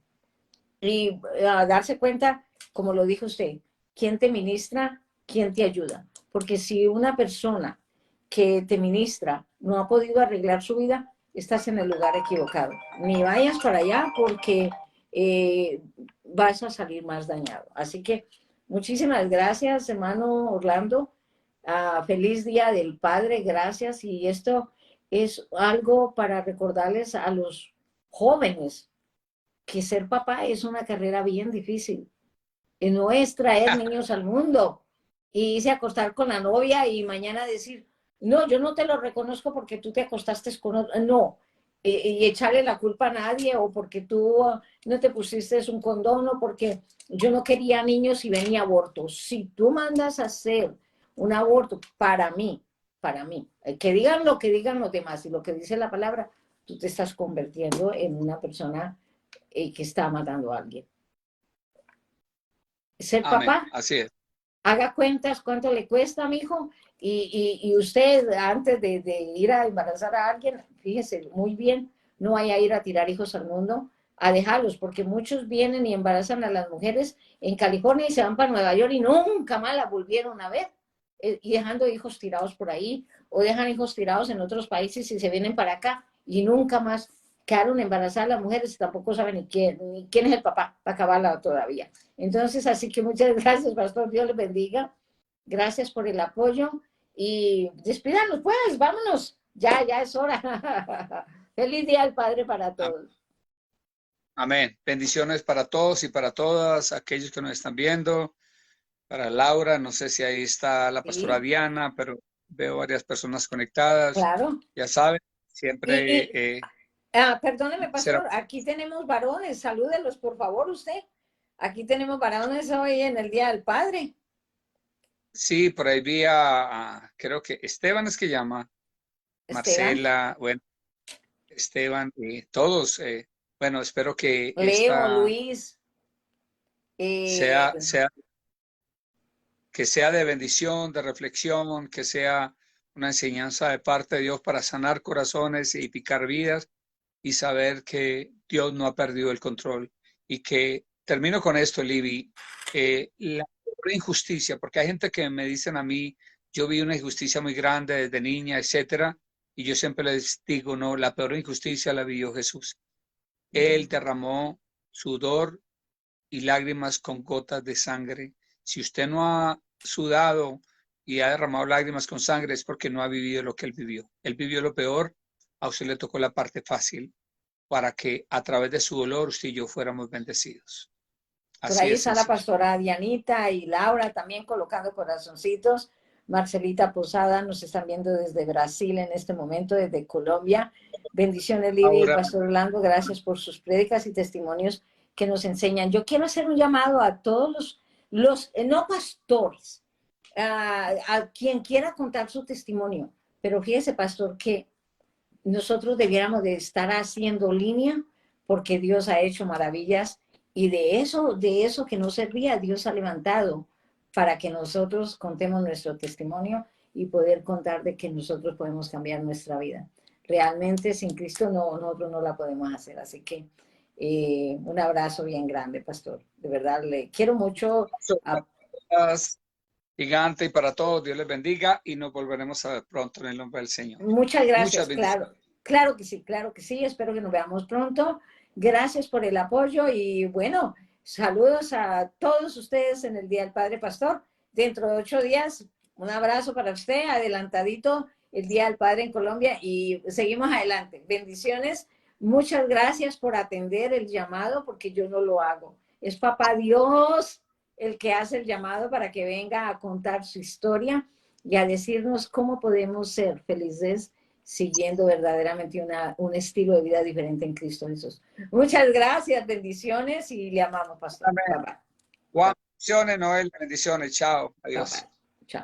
Y darse cuenta, como lo dijo usted, quién te ministra, quién te ayuda. Porque si una persona que te ministra no ha podido arreglar su vida, estás en el lugar equivocado. Ni vayas para allá porque vas a salir más dañado. Así que muchísimas gracias, hermano Orlando. Feliz Día del Padre, gracias. Y esto es algo para recordarles a los jóvenes que ser papá es una carrera bien difícil. Y no es traer niños al mundo y irse a acostar con la novia y mañana decir, no, yo no te lo reconozco porque tú te acostaste con otro. No, y echarle la culpa a nadie, o porque tú no te pusiste un condón, o porque yo no quería niños y venía aborto. Si tú mandas a hacer un aborto para mí, que digan lo que digan los demás y lo que dice la palabra, tú te estás convirtiendo en una persona que está matando a alguien. Ser Amén. papá, Así es. haga cuentas cuánto le cuesta, mijo, y usted antes de ir a embarazar a alguien, fíjese muy bien, no vaya a ir a tirar hijos al mundo, a dejarlos, porque muchos vienen y embarazan a las mujeres en California y se van para Nueva York y nunca más la volvieron a ver, y dejando hijos tirados por ahí, o dejan hijos tirados en otros países y se vienen para acá y nunca más quedaron embarazadas las mujeres y tampoco saben ni quién es el papá para acabarla todavía. Entonces, así que muchas gracias, pastor, Dios les bendiga. Gracias por el apoyo y despídanos, pues, vámonos. Ya es hora. Feliz Día del Padre para todos. Amén. Bendiciones para todos y para todas aquellos que nos están viendo. Para Laura, no sé si ahí está la pastora Sí, Diana, pero veo varias personas conectadas. claro. Ya saben, siempre Perdóneme, será. pastor, aquí tenemos varones, salúdelos, por favor, usted. Aquí tenemos varones hoy en el Día del Padre. Sí, por ahí vi creo que Esteban es que llama, Esteban, Marcela, bueno, Esteban, y todos. Bueno, espero que Leo, esta Luis, sea, eh, sea, que sea de bendición, de reflexión, que sea una enseñanza de parte de Dios para sanar corazones y picar vidas y saber que Dios no ha perdido el control. Y que termino con esto, Libby, la injusticia, porque hay gente que me dicen a mí, yo vi una injusticia muy grande desde niña, etcétera, y yo siempre les digo, no, la peor injusticia la vivió Jesús. Él derramó sudor y lágrimas con gotas de sangre. Si usted no ha sudado y ha derramado lágrimas con sangre es porque no ha vivido lo que él vivió. Él vivió lo peor, a usted le tocó la parte fácil para que a través de su dolor usted y yo fuéramos bendecidos. por Así ahí de está la sencillo. pastora Dianita y Laura también colocando corazoncitos. Marcelita Posada nos están viendo desde Brasil en este momento, desde Colombia. Bendiciones, Lidia y Ahora, Pastor Orlando. Gracias por sus prédicas y testimonios que nos enseñan. Yo quiero hacer un llamado a todos los no pastores, a quien quiera contar su testimonio. Pero fíjese, pastor, que nosotros debiéramos de estar haciendo línea porque Dios ha hecho maravillas y de eso que no servía, Dios ha levantado para que nosotros contemos nuestro testimonio y poder contar de que nosotros podemos cambiar nuestra vida. Realmente sin Cristo nosotros no la podemos hacer. Así que un abrazo bien grande, pastor. De verdad, le quiero mucho. A... gigante y para todos, Dios les bendiga y nos volveremos a ver pronto en el nombre del Señor. Muchas Muchas gracias, bendiciones. claro. Claro que sí. Espero que nos veamos pronto. Gracias por el apoyo y bueno, saludos a todos ustedes en el Día del Padre Pastor. Dentro de 8 días, un abrazo para usted, adelantadito el Día del Padre en Colombia y seguimos adelante. Bendiciones. Muchas gracias por atender el llamado porque yo no lo hago. Es Papá Dios el que hace el llamado para que venga a contar su historia y a decirnos cómo podemos ser felices siguiendo verdaderamente un estilo de vida diferente en Cristo Jesús. Muchas gracias, bendiciones y le amamos, pastor. Amén. Bye bye. Juan, bendiciones, Noel, bendiciones, chao, adiós. Bye bye.